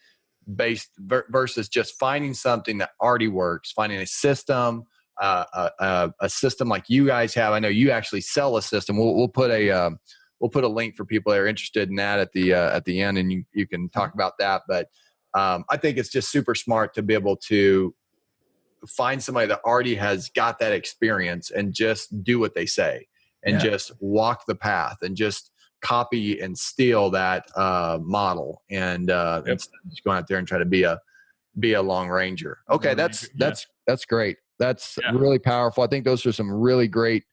versus just finding something that already works, finding a system, a system like you guys have. I know you actually sell a system. We'll put a link for people that are interested in that at the end, and you can talk about that. But I think it's just super smart to be able to find somebody that already has got that experience and just do what they say and just walk the path and just copy and steal that model and instead of just going out there and try to be a long ranger. Okay, that's great. That's really powerful. I think those are some really great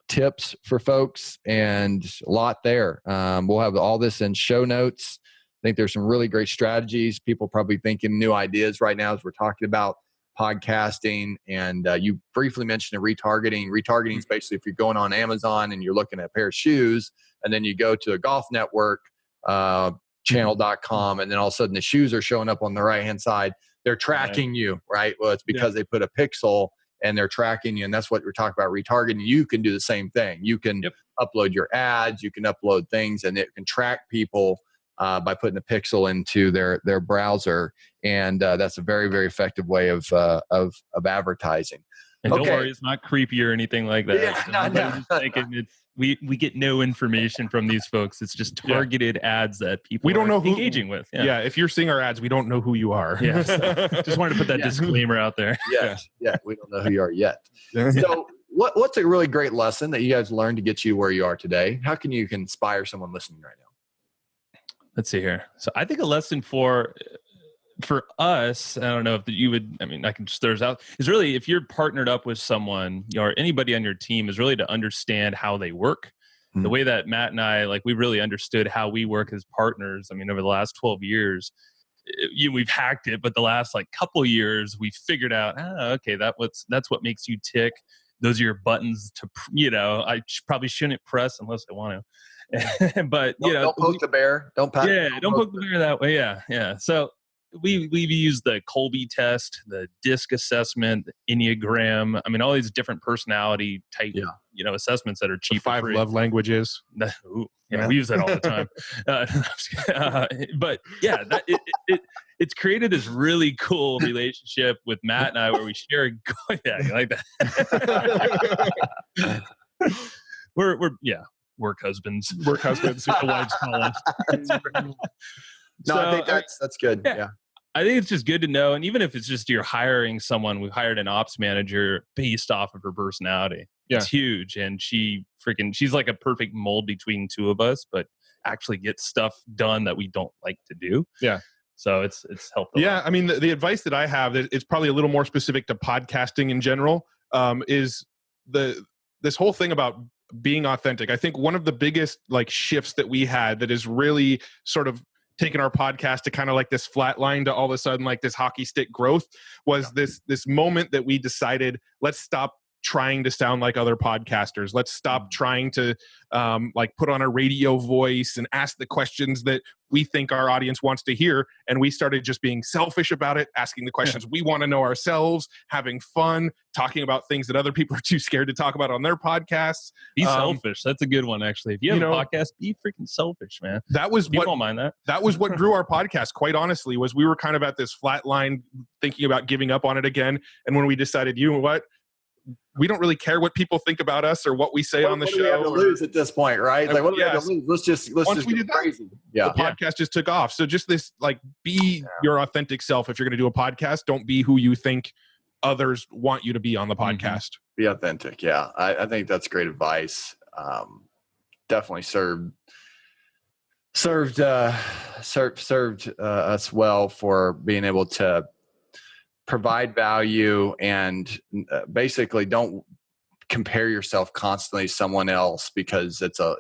tips for folks, and a lot there. We'll have all this in show notes. I think there's some really great strategies. People probably thinking new ideas right now as we're talking about podcasting. And you briefly mentioned retargeting. Retargeting is basically if you're going on Amazon and you're looking at a pair of shoes, and then you go to a golf network channel.com, and then all of a sudden the shoes are showing up on the right-hand side. They're tracking you, right? Well, it's because they put a pixel and they're tracking you. And that's what we're talking about, retargeting. You can do the same thing. You can upload your ads, you can upload things, and it can track people by putting a pixel into their browser. And that's a very, very effective way of advertising. And don't worry, it's not creepy or anything like that. We get no information from these folks. It's just targeted ads that people we don't know who engaging with. Yeah, if you're seeing our ads, we don't know who you are. Yeah, so just wanted to put that disclaimer out there. Yeah, we don't know who you are yet. So what's a really great lesson that you guys learned to get you where you are today? How can you inspire someone listening right now? Let's see here. So I think a lesson for us, I don't know if you would, I can just throw this out, is really if you're partnered up with someone or anybody on your team, is really to understand how they work. The way that Matt and I, we really understood how we work as partners. Over the last 12 years, we've hacked it, but the last couple years, we figured out, okay, that's what makes you tick. Those are your buttons to, I probably shouldn't press unless I want to. But don't poke the bear. Don't poke the bear that way. Yeah. So we've used the Colby Test, the DISC assessment, the Enneagram. All these different personality type, assessments that are cheap. The 5 love languages. We use that all the time. But yeah, it's created this really cool relationship with Matt and I, where we share. Yeah, you like that? We're work husbands. Work husbands. The wives call us. No, I think that's good. Yeah. I think it's just good to know. And even if it's just you're hiring someone, we hired an ops manager based off of her personality. Yeah. It's huge. And she's like a perfect mold between two of us, but actually gets stuff done that we don't like to do. Yeah. So it's helped. Yeah. The advice that I have, it's probably a little more specific to podcasting in general, is this whole thing about being authentic. I think one of the biggest shifts that we had that is really sort of taken our podcast to kind of this flat line to all of a sudden this hockey stick growth was this moment that we decided, let's stop trying to sound like other podcasters. Let's stop trying to put on a radio voice and ask the questions that we think our audience wants to hear. And we started just being selfish about it, asking the questions we want to know ourselves, having fun, talking about things that other people are too scared to talk about on their podcasts. Be selfish. That's a good one, actually. If you have a podcast, be freaking selfish, man. People don't mind that. That was what grew our podcast, quite honestly, was we were kind of at this flat line thinking about giving up on it again. And when we decided, you know what? We don't really care what people think about us or what we say on the show. What do we have to lose at this point, right? What do we have to lose? Let's just go crazy. The podcast just took off. So just this, be your authentic self. If you're going to do a podcast, don't be who you think others want you to be on the podcast. Be authentic. Yeah. I think that's great advice. Definitely served us well for being able to provide value and basically don't compare yourself constantly to someone else, because it's a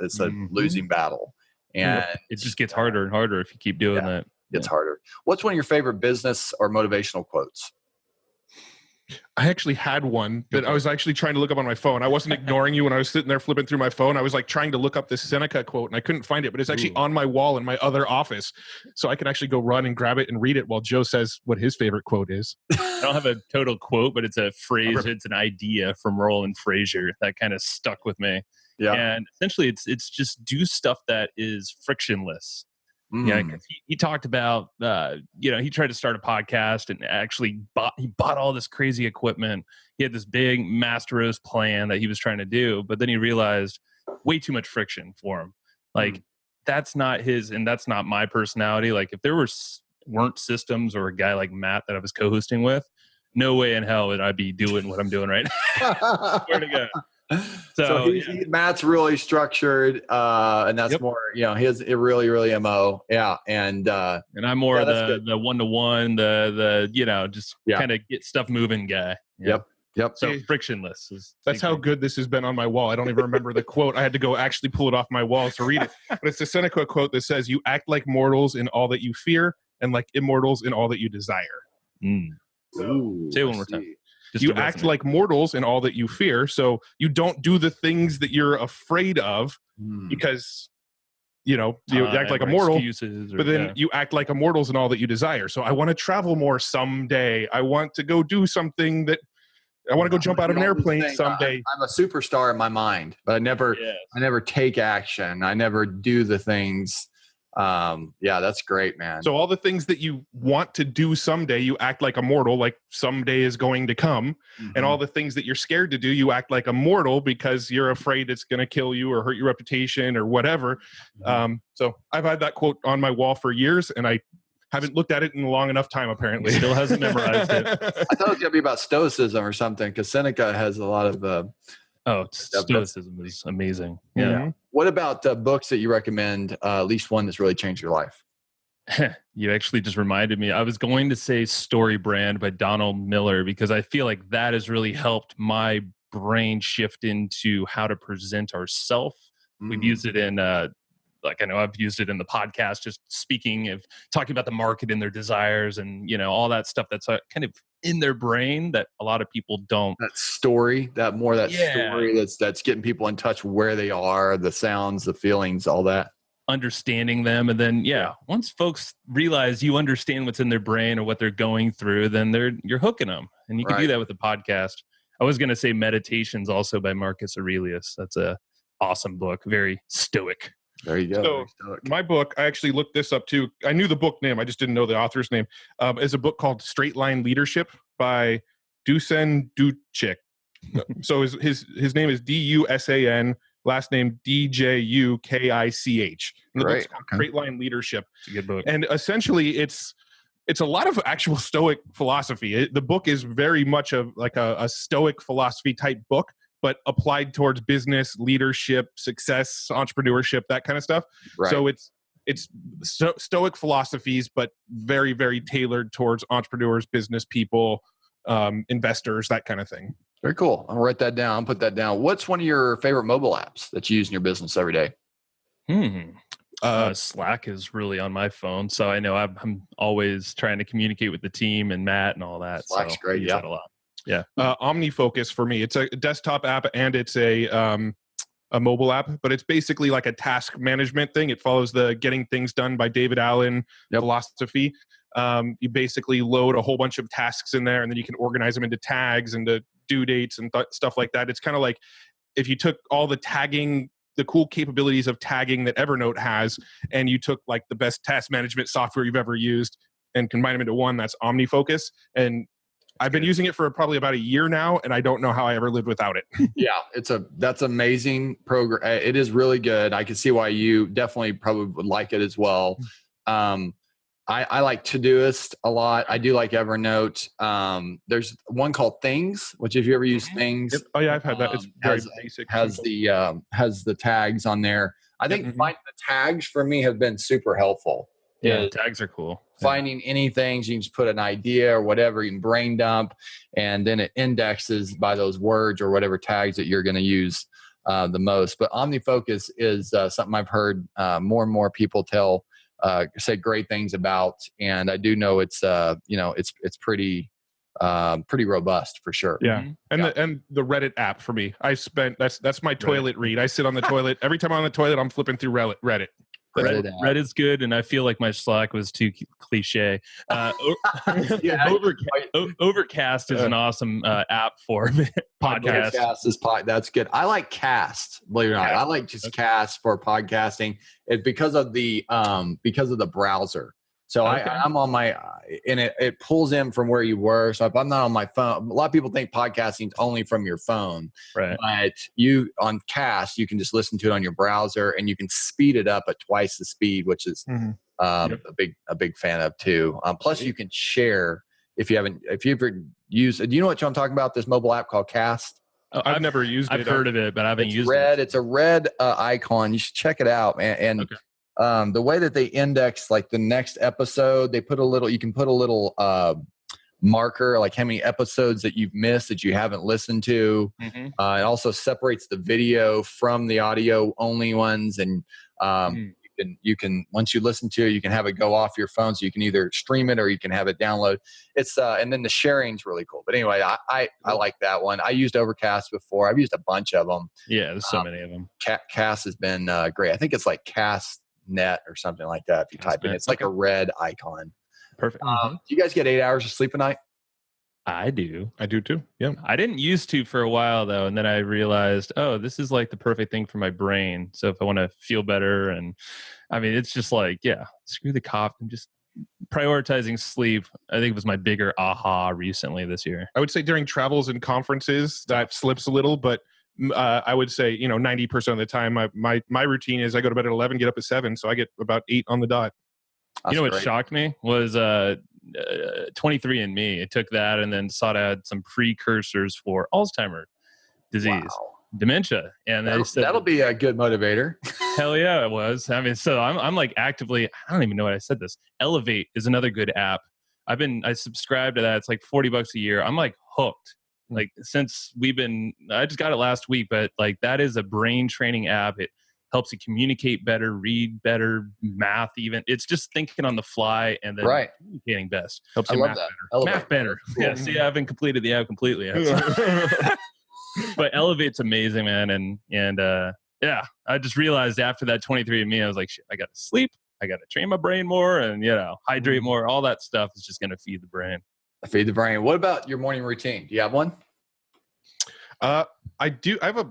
losing battle. And it just gets harder and harder if you keep doing that. It's harder. What's one of your favorite business or motivational quotes? I actually had one that I was actually trying to look up on my phone. I wasn't ignoring you when I was sitting there flipping through my phone. I was like trying to look up this Seneca quote and I couldn't find it, but it's actually on my wall in my other office. So I can actually go run and grab it and read it while Joe says what his favorite quote is. I don't have a total quote, but it's a phrase. It's an idea from Roland Frasier that kind of stuck with me. Yeah. And essentially it's just do stuff that is frictionless. Yeah, because he talked about, he tried to start a podcast and actually bought all this crazy equipment. He had this big master's plan that he was trying to do, but then he realized way too much friction for him. Like that's not his, and that's not my personality. Like if there weren't systems or a guy like Matt that I was co-hosting with, no way in hell would I be doing what I'm doing right now. Swear to God. So Matt's really structured, and that's more, his really MO. Yeah. And I'm more the one-to-one, just kind of get stuff moving guy. Yeah. Yep. So frictionless. That's how good this has been on my wall. I don't even remember the quote. I had to go actually pull it off my wall to read it. But it's the Seneca quote that says, "You act like mortals in all that you fear and like immortals in all that you desire." Ooh, say it one more time. You act like mortals in all that you fear. So you don't do the things that you're afraid of because, you act like a mortal, but then you act like immortals in all that you desire. So I want to travel more someday. I want to go do something that I want to go jump out of an airplane someday. I'm a superstar in my mind, but I never take action. I never do the things. That's great, man. So all the things that you want to do someday, you act like a mortal, like someday is going to come. And all the things that you're scared to do, you act like a mortal because you're afraid it's going to kill you or hurt your reputation or whatever. So I've had that quote on my wall for years and I haven't looked at it in a long enough time, apparently. Still hasn't memorized it. I thought it was going to be about stoicism or something because Seneca has a lot of... stoicism is amazing. What about books that you recommend, at least one that's really changed your life? You actually just reminded me. I was going to say Story Brand by Donald Miller because I feel like that has really helped my brain shift into how to present ourselves. We've used it in I know I've used it in the podcast, just talking about the market and their desires and, all that stuff that's kind of in their brain that a lot of people don't. That story, story that's getting people in touch with where they are, the sounds, the feelings, all that. Understanding them. And then, once folks realize you understand what's in their brain or what they're going through, then you're hooking them. And you can do that with the podcast. I was going to say Meditations also by Marcus Aurelius. That's a awesome book. Very stoic. There you go. So my book, I actually looked this up too. I knew the book name. I just didn't know the author's name. Is a book called Straight Line Leadership by Dusan Ducik. So his name is Dusan, last name Djukich. And the book's called Straight Line Leadership. It's a good book. And essentially it's a lot of actual Stoic philosophy. The book is very much a Stoic philosophy type book, but applied towards business, leadership, success, entrepreneurship, that kind of stuff. Right. So it's Stoic philosophies, but very, very tailored towards entrepreneurs, business people, investors, that kind of thing. Very cool. I'll write that down. I'll put that down. What's one of your favorite mobile apps that you use in your business every day? Slack is really on my phone. So I know I'm always trying to communicate with the team and Matt and all that. Slack's great. I use that a lot. Yeah. OmniFocus for me. It's a desktop app and it's a mobile app, but it's basically like a task management thing. It follows the Getting Things Done by David Allen philosophy. You basically load a whole bunch of tasks in there and then you can organize them into tags and the due dates and stuff like that. It's kind of like if you took all the tagging, the cool capabilities of tagging that Evernote has, and you took like the best task management software you've ever used and combine them into one, that's OmniFocus. And I've been using it for probably about a year now, and I don't know how I ever lived without it. That's amazing program. It is really good. I can see why you definitely probably would like it as well. I like Todoist a lot. I do like Evernote. There's one called Things, which if you ever use Things, oh yeah, I've had that. It's very basic. Has the tags on there. I think finding the tags for me have been super helpful. Yeah, tags are cool. Finding anything, you can just put an idea or whatever, you can brain dump, and then it indexes by those words or whatever tags that you're going to use the most. But OmniFocus is something I've heard more and more people tell say great things about, and I do know it's it's pretty robust for sure. Yeah. And the Reddit app for me. That's my toilet read. I sit on the toilet. Every time I'm on the toilet, I'm flipping through Reddit. Reddit's good, and I feel like my Slack was too cliche. Overcast is an awesome app for podcasts. That's good. I like Cast, believe it or not. I like just Cast for podcasting. It's because of the browser. So I'm on my, and it pulls in from where you were. So if I'm not on my phone, a lot of people think podcasting is only from your phone. Right. But on Cast, you can just listen to it on your browser, and you can speed it up at twice the speed, which is a big fan of too. Plus, you can share if you ever used. Do you know what I'm talking about? This mobile app called Cast. I've never used it. I've heard of it, but I haven't used it. it. It's a red icon. You should check it out, man. And the way that they index like the next episode, you can put a little marker, like how many episodes that you've missed that you haven't listened to. It also separates the video from the audio only ones. And you can, once you listen to it, you can have it go off your phone. So you can either stream it or you can have it download. It's, and then the sharing's really cool. But anyway, I like that one. I used Overcast before. I've used a bunch of them. Yeah. There's so many of them. Cast has been great. I think it's like Cast Net or something like that. If you type in, it's like a red icon. Perfect. Do you guys get 8 hours of sleep a night? I do. I do too. Yeah. I didn't used to for a while though, and then I realized, this is like the perfect thing for my brain. So if I want to feel better, and I mean, it's just like, screw the coffee and just prioritizing sleep. I think it was my bigger aha recently this year. I would say during travels and conferences that slips a little, but I would say 90% of the time my routine is I go to bed at 11, get up at 7, so I get about 8 on the dot. That's what shocked me was 23andMe. It took that and then sought out some precursors for Alzheimer's disease, dementia, and that'll be a good motivator. Hell yeah, it was. I mean, so I'm like actively. I don't even know what I said. This Elevate is another good app. I subscribe to that. It's like $40 a year. I'm like hooked. Like since I just got it last week, but like that is a brain training app. It helps you communicate better, read better, math even. It's just thinking on the fly and then communicating best. Helps you math better. Yeah, see, I haven't completed the app completely yet. But Elevate's amazing, man. And I just realized after that 23andMe, I was like, shit, I got to sleep. I got to train my brain more and, hydrate more. All that stuff is just going to feed the brain. Feed the brain. What about your morning routine? Do you have one? I do. I have a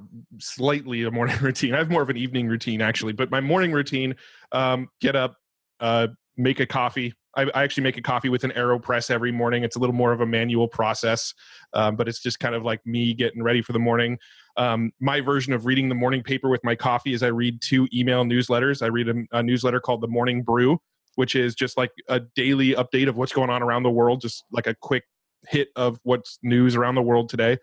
morning routine. I have more of an evening routine actually, but my morning routine, get up, make a coffee. I actually make a coffee with an AeroPress every morning. It's a little more of a manual process, but it's just kind of like me getting ready for the morning. My version of reading the morning paper with my coffee is I read 2 email newsletters. I read a newsletter called The Morning Brew, which is just like a daily update of what's going on around the world, just like a quick hit of what's news around the world today.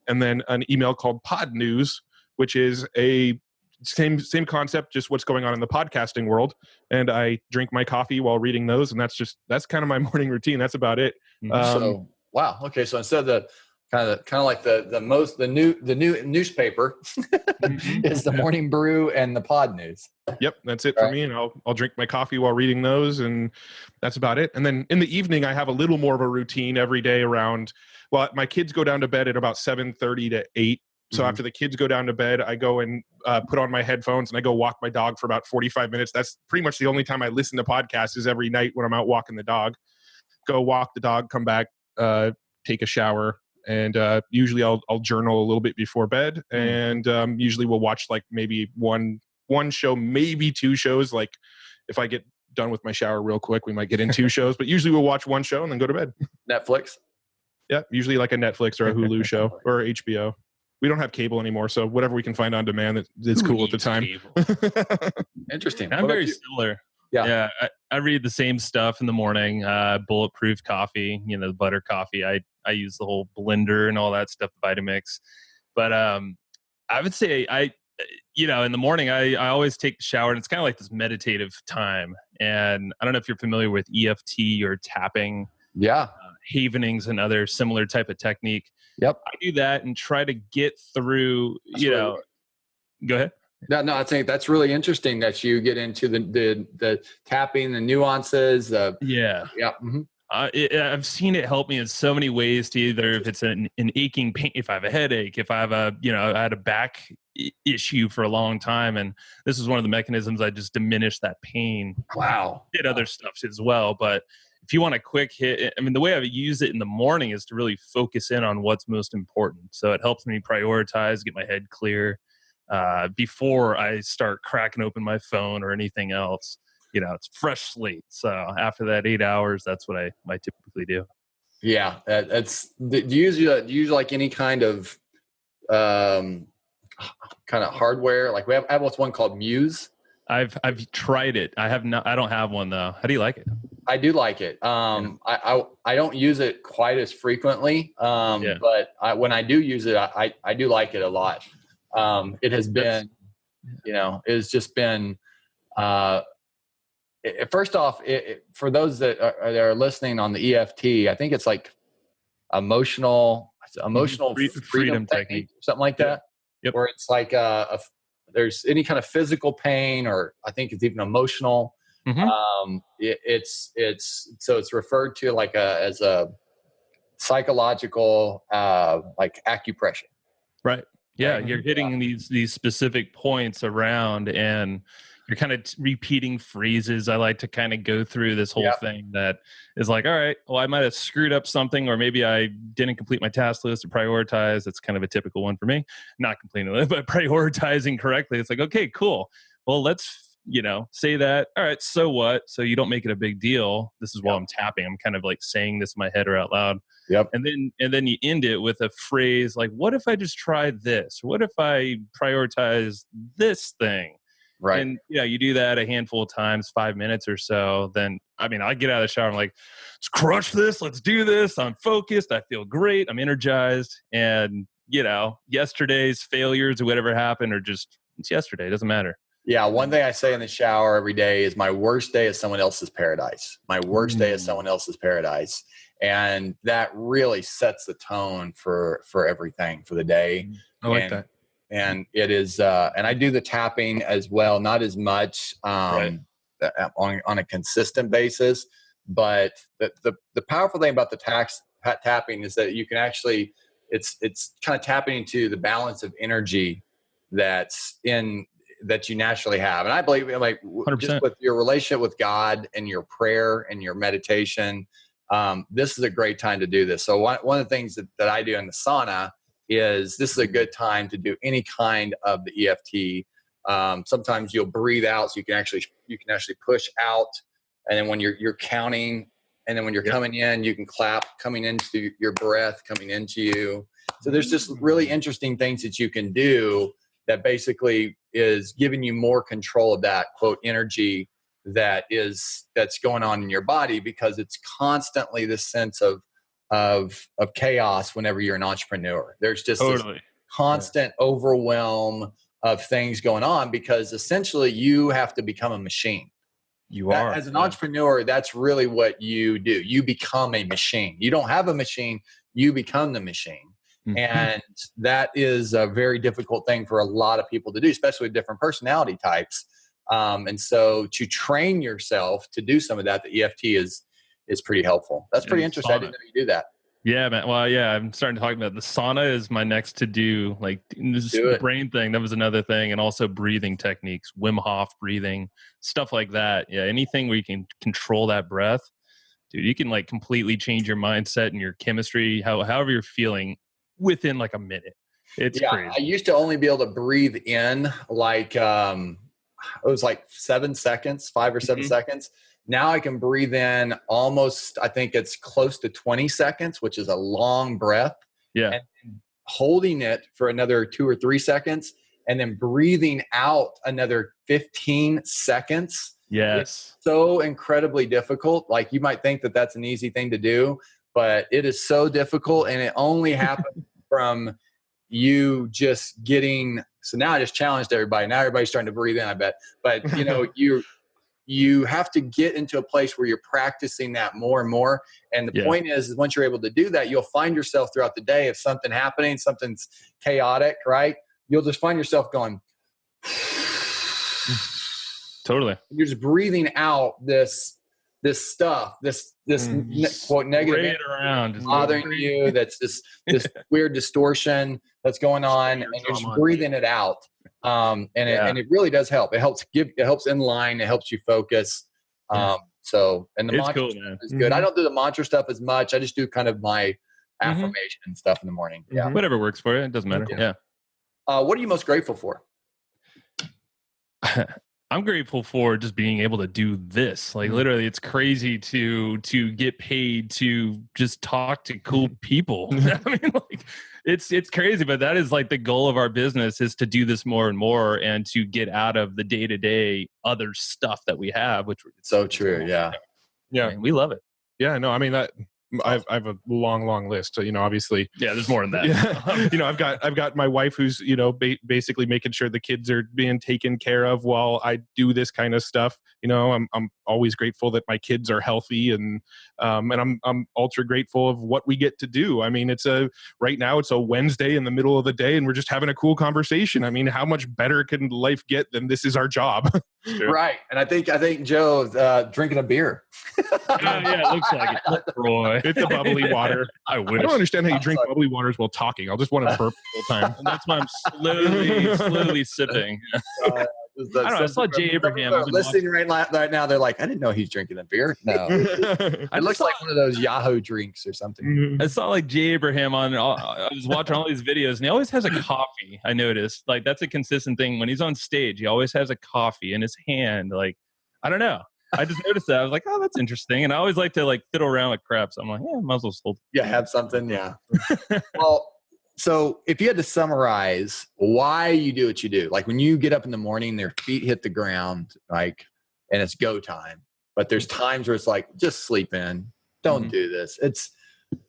And then an email called Pod News, which is a same concept, just what's going on in the podcasting world. And I drink my coffee while reading those. And that's kind of my morning routine. That's about it. Wow. Okay. So instead of the kind of like the new newspaper is the Morning Brew and the Pod News. Yep, that's it for me. And I'll drink my coffee while reading those, and that's about it. And then in the evening, I have a little more of a routine every day around. Well, my kids go down to bed at about 7:30 to 8. So after the kids go down to bed, I go and put on my headphones and I go walk my dog for about 45 minutes. That's pretty much the only time I listen to podcasts is every night when I'm out walking the dog. Go walk the dog, come back, take a shower. And usually I'll journal a little bit before bed, and usually we'll watch like maybe one show, maybe 2 shows. Like if I get done with my shower real quick, we might get in 2 shows, but usually we'll watch 1 show and then go to bed. Netflix? Yeah, usually like a Netflix or a Hulu show or HBO. We don't have cable anymore, so whatever we can find on demand that's cool at the time. Interesting. I'm very similar. Yeah, I read the same stuff in the morning. Bulletproof coffee, the butter coffee. I use the whole blender and all that stuff, Vitamix. But I would say in the morning, I always take the shower, and it's kind of like this meditative time. And I don't know if you're familiar with EFT or tapping. Yeah. Havenings and other similar type of technique. Yep. I do that and try to get through, go ahead. No, I think that's really interesting that you get into the tapping, the nuances. Yeah. Mm-hmm. I've seen it help me in so many ways to either if it's an aching pain, if I have a headache, if I have I had a back issue for a long time. And this is one of the mechanisms I just diminish that pain. Wow. Did other stuff as well. But if you want a quick hit, I mean, the way I use it in the morning is to really focus in on what's most important. So it helps me prioritize, get my head clear before I start cracking open my phone or anything else. It's fresh slate. So after that 8 hours, that's what I typically do. Yeah. Do you use like any kind of hardware? Like I have what's one called Muse. I've tried it. I don't have one though. How do you like it? I do like it. I don't use it quite as frequently. But when I do use it, I do like it a lot. It has been, it's just been, first off, for those that are listening on the EFT, I think it's like emotional freedom technique, something like that. Yep. Where it's like there's any kind of physical pain, or I think it's even emotional. Mm-hmm. It's referred to like as a psychological like acupressure. Right. Yeah, you're hitting these specific points around, and you're kind of repeating phrases. I like to kind of go through this whole thing that is like, all right, well, I might have screwed up something, or maybe I didn't complete my task list or prioritize. It's kind of a typical one for me. Not completing it, but prioritizing correctly. It's like, okay, cool. Well, let's, say that. All right, so what? So you don't make it a big deal. This is while I'm tapping. I'm kind of like saying this in my head or out loud. Yep. And then you end it with a phrase like, what if I just try this? What if I prioritize this thing? Right. And you do that a handful of times, 5 minutes or so. Then, I get out of the shower. I'm like, let's crush this. Let's do this. I'm focused. I feel great. I'm energized. And, yesterday's failures or whatever happened it's yesterday. It doesn't matter. Yeah. One thing I say in the shower every day is my worst day is someone else's paradise. My worst day is someone else's paradise. And that really sets the tone for everything for the day. I like that. And it is, and I do the tapping as well, not as much on a consistent basis. But the powerful thing about the tapping is that you can actually, it's kind of tapping into the balance of energy that you naturally have. And I believe, like, 100%. Just with your relationship with God and your prayer and your meditation, this is a great time to do this. So one of the things that I do in the sauna is this is a good time to do any kind of the EFT. Sometimes you'll breathe out, so you can actually push out, and then when you're counting, and then when you're coming in, you can clap coming into your breath coming into you. So there's just really interesting things that you can do that basically is giving you more control of that quote energy that's going on in your body, because it's constantly this sense of chaos whenever you're an entrepreneur. There's just this constant overwhelm of things going on, because essentially you have to become a machine. As an entrepreneur, that's really what you do. You become a machine. You don't have a machine, you become the machine. Mm-hmm. And that is a very difficult thing for a lot of people to do, especially with different personality types. And so to train yourself to do some of that, the EFT is pretty helpful. That's pretty interesting. I didn't know you do that. Yeah, man. Well, I'm starting to talk about the sauna is my next to do, like this brain thing. That was another thing. And also breathing techniques, Wim Hof breathing, stuff like that. Yeah. Anything where you can control that breath, dude, you can like completely change your mindset and your chemistry, however you're feeling within like a minute. It's crazy. I used to only be able to breathe in like, it was like 7 seconds, 5 or 7 seconds. Now I can breathe in almost, I think it's close to 20 seconds, which is a long breath. Yeah. And holding it for another 2 or 3 seconds, and then breathing out another 15 seconds. Yes. It's so incredibly difficult. Like, you might think that that's an easy thing to do, but it is so difficult, and it only happens from you just getting. So now I just challenged everybody. Now everybody's starting to breathe in, I bet. But you have to get into a place where you're practicing that more and more. And the point is once you're able to do that, you'll find yourself throughout the day, if something's happening, something's chaotic, right? You'll just find yourself going, Totally. You're just breathing out this stuff, this quote negative Spray it around, just bothering you. That's this weird distortion that's going on, and you're just breathing it out. And it really does help. It helps in line. It helps you focus. So, and the mantra is good. I don't do the mantra stuff as much. I just do kind of my affirmation stuff in the morning. Yeah. Whatever works for you. It doesn't matter. Yeah. What are you most grateful for? I'm grateful for just being able to do this. Like literally, it's crazy to get paid to just talk to cool people. I mean, like it's crazy, but that is like the goal of our business, is to do this more and more and to get out of the day-to-day other stuff that we have, which is so true. Yeah. I mean, we love it. Yeah, no, I mean that. I have a long list. Obviously. Yeah, there's more than that. Yeah. I've got my wife who's basically making sure the kids are being taken care of while I do this kind of stuff. I'm always grateful that my kids are healthy, and I'm ultra grateful of what we get to do. I mean, right now it's a Wednesday in the middle of the day, and we're just having a cool conversation. I mean, how much better can life get than this is our job? Right. And I think Joe's drinking a beer. Yeah, it looks like it. Roy. It's a bubbly water. I don't understand how you drink bubbly waters while talking. I'll just want to burp the whole time. And that's why I'm slowly sipping. I don't know. I saw Jay Abraham. Listening right now, they're like, I didn't know he's drinking a beer. No. It looks like one of those Yahoo drinks or something. I saw like Jay Abraham I was watching all these videos, and he always has a coffee. I noticed, like, that's a consistent thing. When he's on stage, he always has a coffee in his hand. Like, I don't know. I just noticed that. I was like, oh, that's interesting. And I always like to like fiddle around with crap. So I'm like, yeah, might as well hold. Yeah, have something. Yeah. Well, so if you had to summarize why you do what you do, like when you get up in the morning, their feet hit the ground, like, and it's go time, but there's times where it's like, just sleep in, don't do this. It's,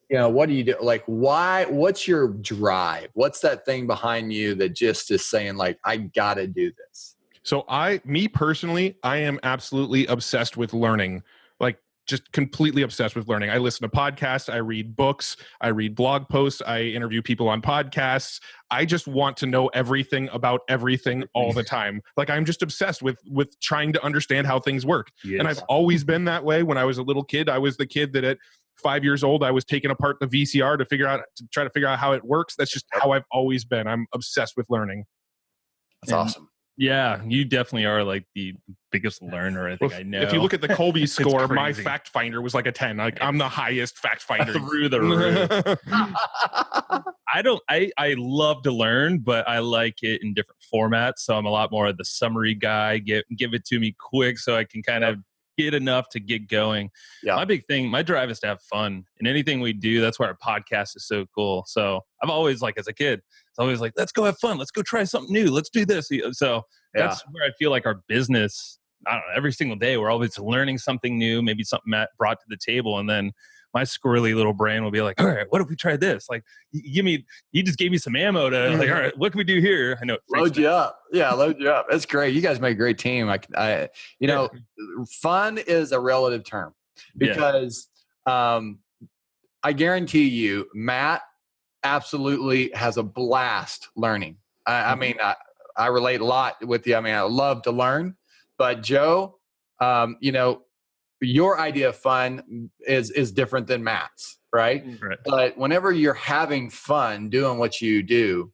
what do you do? Like, why, what's your drive? What's that thing behind you that just is saying like, I gotta do this? So me personally, I am absolutely obsessed with learning, like just completely obsessed with learning. I listen to podcasts, I read books, I read blog posts, I interview people on podcasts. I just want to know everything about everything all the time. Like, I'm just obsessed with trying to understand how things work. Yes. And I've always been that way. When I was a little kid, I was the kid that at 5 years old, I was taking apart the VCR to try to figure out how it works. That's just how I've always been. I'm obsessed with learning. That's awesome. Yeah, you definitely are like the biggest learner I think I know. If you look at the Colby score, my fact finder was like a 10. Like, I'm the highest fact finder through the roof. I love to learn, but I like it in different formats. So I'm a lot more of the summary guy. Give it to me quick so I can kind of get enough to get going. Yeah. My big thing, my drive is to have fun in anything we do. That's why our podcast is so cool. So I've always, like, as a kid, it's always like, let's go have fun. Let's go try something new. Let's do this. So that's where I feel like our business, I don't know, every single day we're always learning something new, maybe something Matt brought to the table. And then my squirrely little brain will be like, all right, what if we try this? Like, you just gave me some ammo to like, all right, what can we do here? I know. Load you up. Yeah, load you up. That's great. You guys make a great team. Fun is a relative term because I guarantee you, Matt absolutely has a blast learning. I mean, I relate a lot with you. I mean, I love to learn, but Joe, your idea of fun is different than Matt's, right? But whenever you're having fun doing what you do,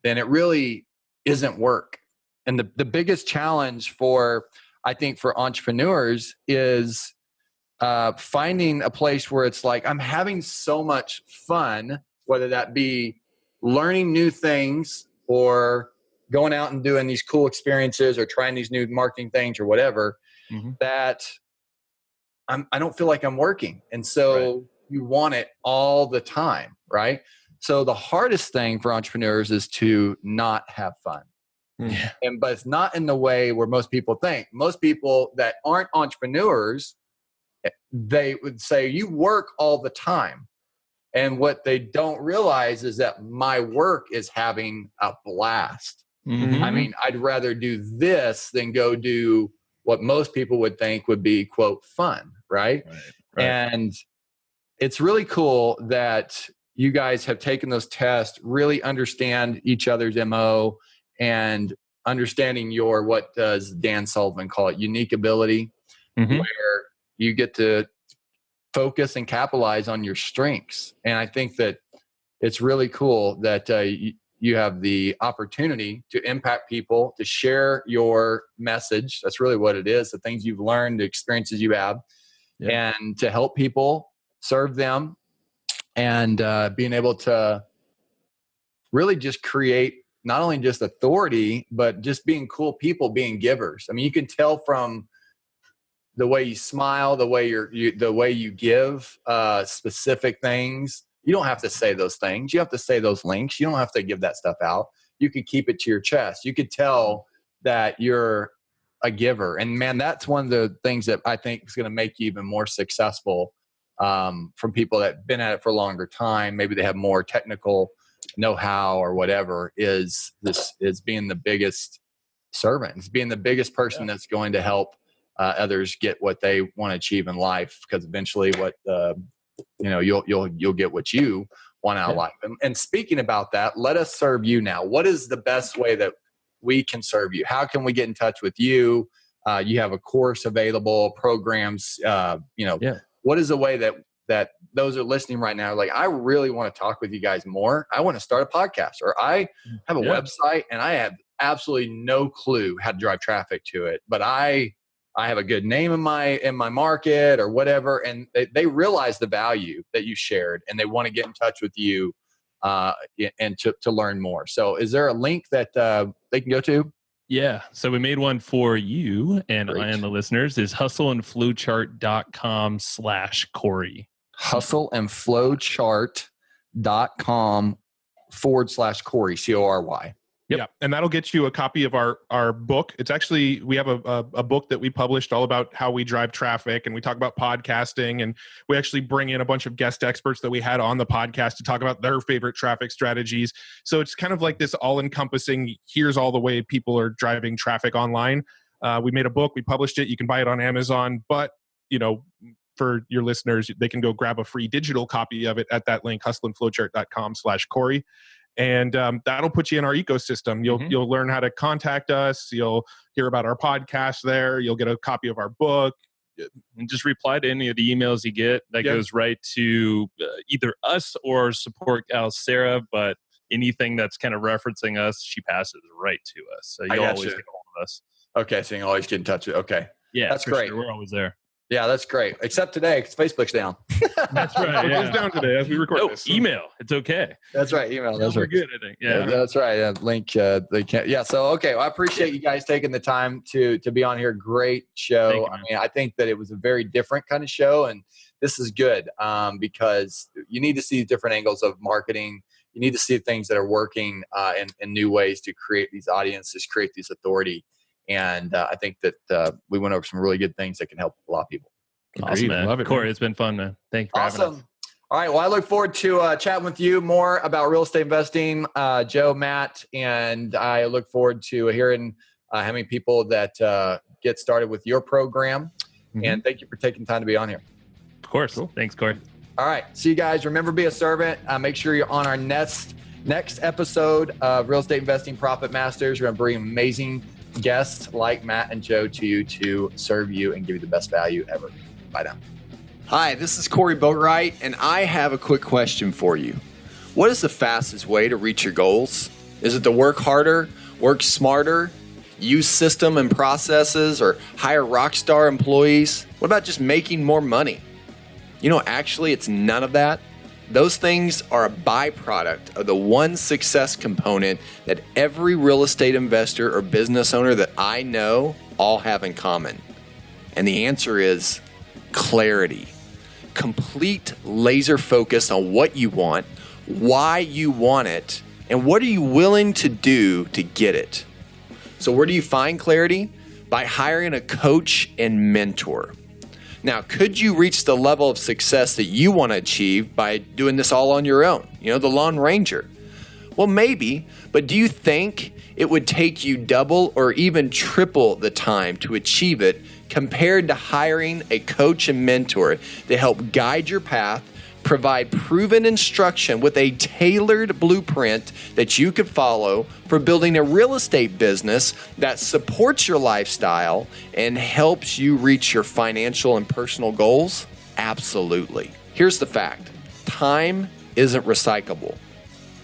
then it really isn't work. And the biggest challenge I think for entrepreneurs is finding a place where it's like, I'm having so much fun, whether that be learning new things or going out and doing these cool experiences or trying these new marketing things or whatever, that I don't feel like I'm working. And so you want it all the time, right? So the hardest thing for entrepreneurs is to not have fun. Yeah. But it's not in the way where most people think. Most people that aren't entrepreneurs, they would say, you work all the time. And what they don't realize is that my work is having a blast. I mean, I'd rather do this than go do what most people would think would be, quote, fun, right? And it's really cool that you guys have taken those tests, really understand each other's MO, and understanding your, what does Dan Sullivan call it, unique ability, where you get to focus and capitalize on your strengths. And I think that it's really cool that you have the opportunity to impact people, to share your message. That's really what it is, the things you've learned, the experiences you have, and to help people, serve them, and being able to really just create not only just authority, but just being cool people, being givers. I mean, you can tell from the way you smile, the way the way you give specific things. You don't have to say those things. You have to say those links. You don't have to give that stuff out. You could keep it to your chest. You could tell that you're a giver. And man, that's one of the things that I think is going to make you even more successful from people that have been at it for a longer time. Maybe they have more technical know-how or whatever, is being the biggest servant. It's being the biggest person that's going to help others get what they want to achieve in life, because eventually you'll get what you want out of life. And speaking about that, let us serve you now. What is the best way that we can serve you? How can we get in touch with you? You have a course available, programs, what is the way that those are listening right now, like, I really want to talk with you guys more. I want to start a podcast, or I have a website and I have absolutely no clue how to drive traffic to it, but I have a good name in my market or whatever. And they realize the value that you shared, and they want to get in touch with you and to learn more. So is there a link that they can go to? Yeah. So we made one for you and the listeners. Is hustleandflowchart.com/Corey. hustleandflowchart.com/Corey, Corey. Yeah, and that'll get you a copy of our book. It's actually, we have a book that we published all about how we drive traffic, and we talk about podcasting, and we actually bring in a bunch of guest experts that we had on the podcast to talk about their favorite traffic strategies. So it's kind of like this all-encompassing, here's all the way people are driving traffic online. We made a book, we published it, you can buy it on Amazon, but for your listeners, they can go grab a free digital copy of it at that link, hustleandflowchart.com/Corey. And that'll put you in our ecosystem. You'll learn how to contact us. You'll hear about our podcast there. You'll get a copy of our book. And just reply to any of the emails you get. That goes right to either us or support gal Sarah. But anything that's kind of referencing us, she passes right to us. So you'll always get a hold of us. Okay, so you can always get in touch with. Okay, that's great. Sure. We're always there. Yeah, that's great. Except today, because Facebook's down. That's right. It goes down today as we record this. Email. It's okay. That's right. Email. That's We're good, I think. Yeah, that's right. Link. They can't. Yeah. So okay. Well, I appreciate you guys taking the time to be on here. Great show. I mean, I think that it was a very different kind of show, and this is good because you need to see different angles of marketing. You need to see things that are working in new ways to create these audiences, create this authority. And I think that we went over some really good things that can help a lot of people. Awesome, man. Love it, Corey. It's been fun, man. Thank you for having us. All right. Well, I look forward to chatting with you more about real estate investing, Joe, Matt, and I look forward to hearing how many people that get started with your program. And thank you for taking time to be on here. Of course. Cool. Thanks, Corey. All right. See you guys. Remember, be a servant. Make sure you're on our next episode of Real Estate Investing Profit Masters. We're going to bring amazing guests like Matt and Joe to you to serve you and give you the best value ever. Bye now. Hi, this is Corey Boatwright, and I have a quick question for you. What is the fastest way to reach your goals? Is it to work harder, work smarter, use system and processes, or hire rock star employees? What about just making more money? Actually, it's none of that. Those things are a byproduct of the one success component that every real estate investor or business owner that I know all have in common. And the answer is clarity. Complete laser focus on what you want, why you want it, and what are you willing to do to get it. So where do you find clarity? By hiring a coach and mentor. Now, could you reach the level of success that you want to achieve by doing this all on your own? The Lone Ranger. Well, maybe, but do you think it would take you double or even triple the time to achieve it compared to hiring a coach and mentor to help guide your path, provide proven instruction with a tailored blueprint that you could follow for building a real estate business that supports your lifestyle and helps you reach your financial and personal goals? Absolutely. Here's the fact. Time isn't recyclable.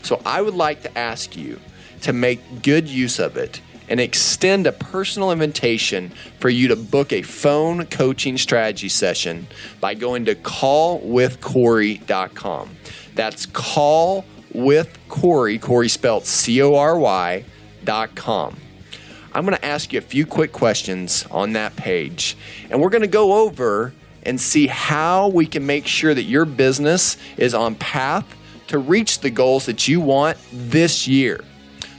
So I would like to ask you to make good use of it and extend a personal invitation for you to book a phone coaching strategy session by going to callwithcory.com. That's callwithcory, Cory spelled CORY.com. I'm going to ask you a few quick questions on that page, and we're going to go over and see how we can make sure that your business is on path to reach the goals that you want this year.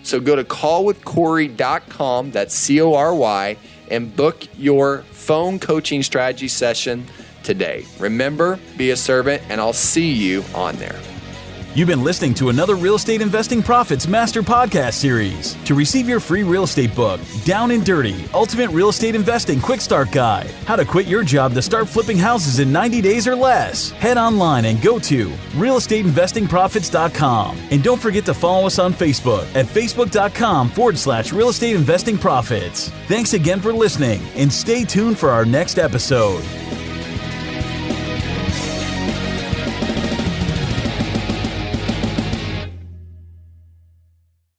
So go to callwithcory.com, that's CORY, and book your phone coaching strategy session today. Remember, be a servant, and I'll see you on there. You've been listening to another Real Estate Investing Profits Master Podcast series. To receive your free real estate book, Down and Dirty, Ultimate Real Estate Investing Quick Start Guide, how to quit your job to start flipping houses in 90 days or less, head online and go to realestateinvestingprofits.com. And don't forget to follow us on Facebook at facebook.com/Real Estate Investing Profits. Thanks again for listening, and stay tuned for our next episode.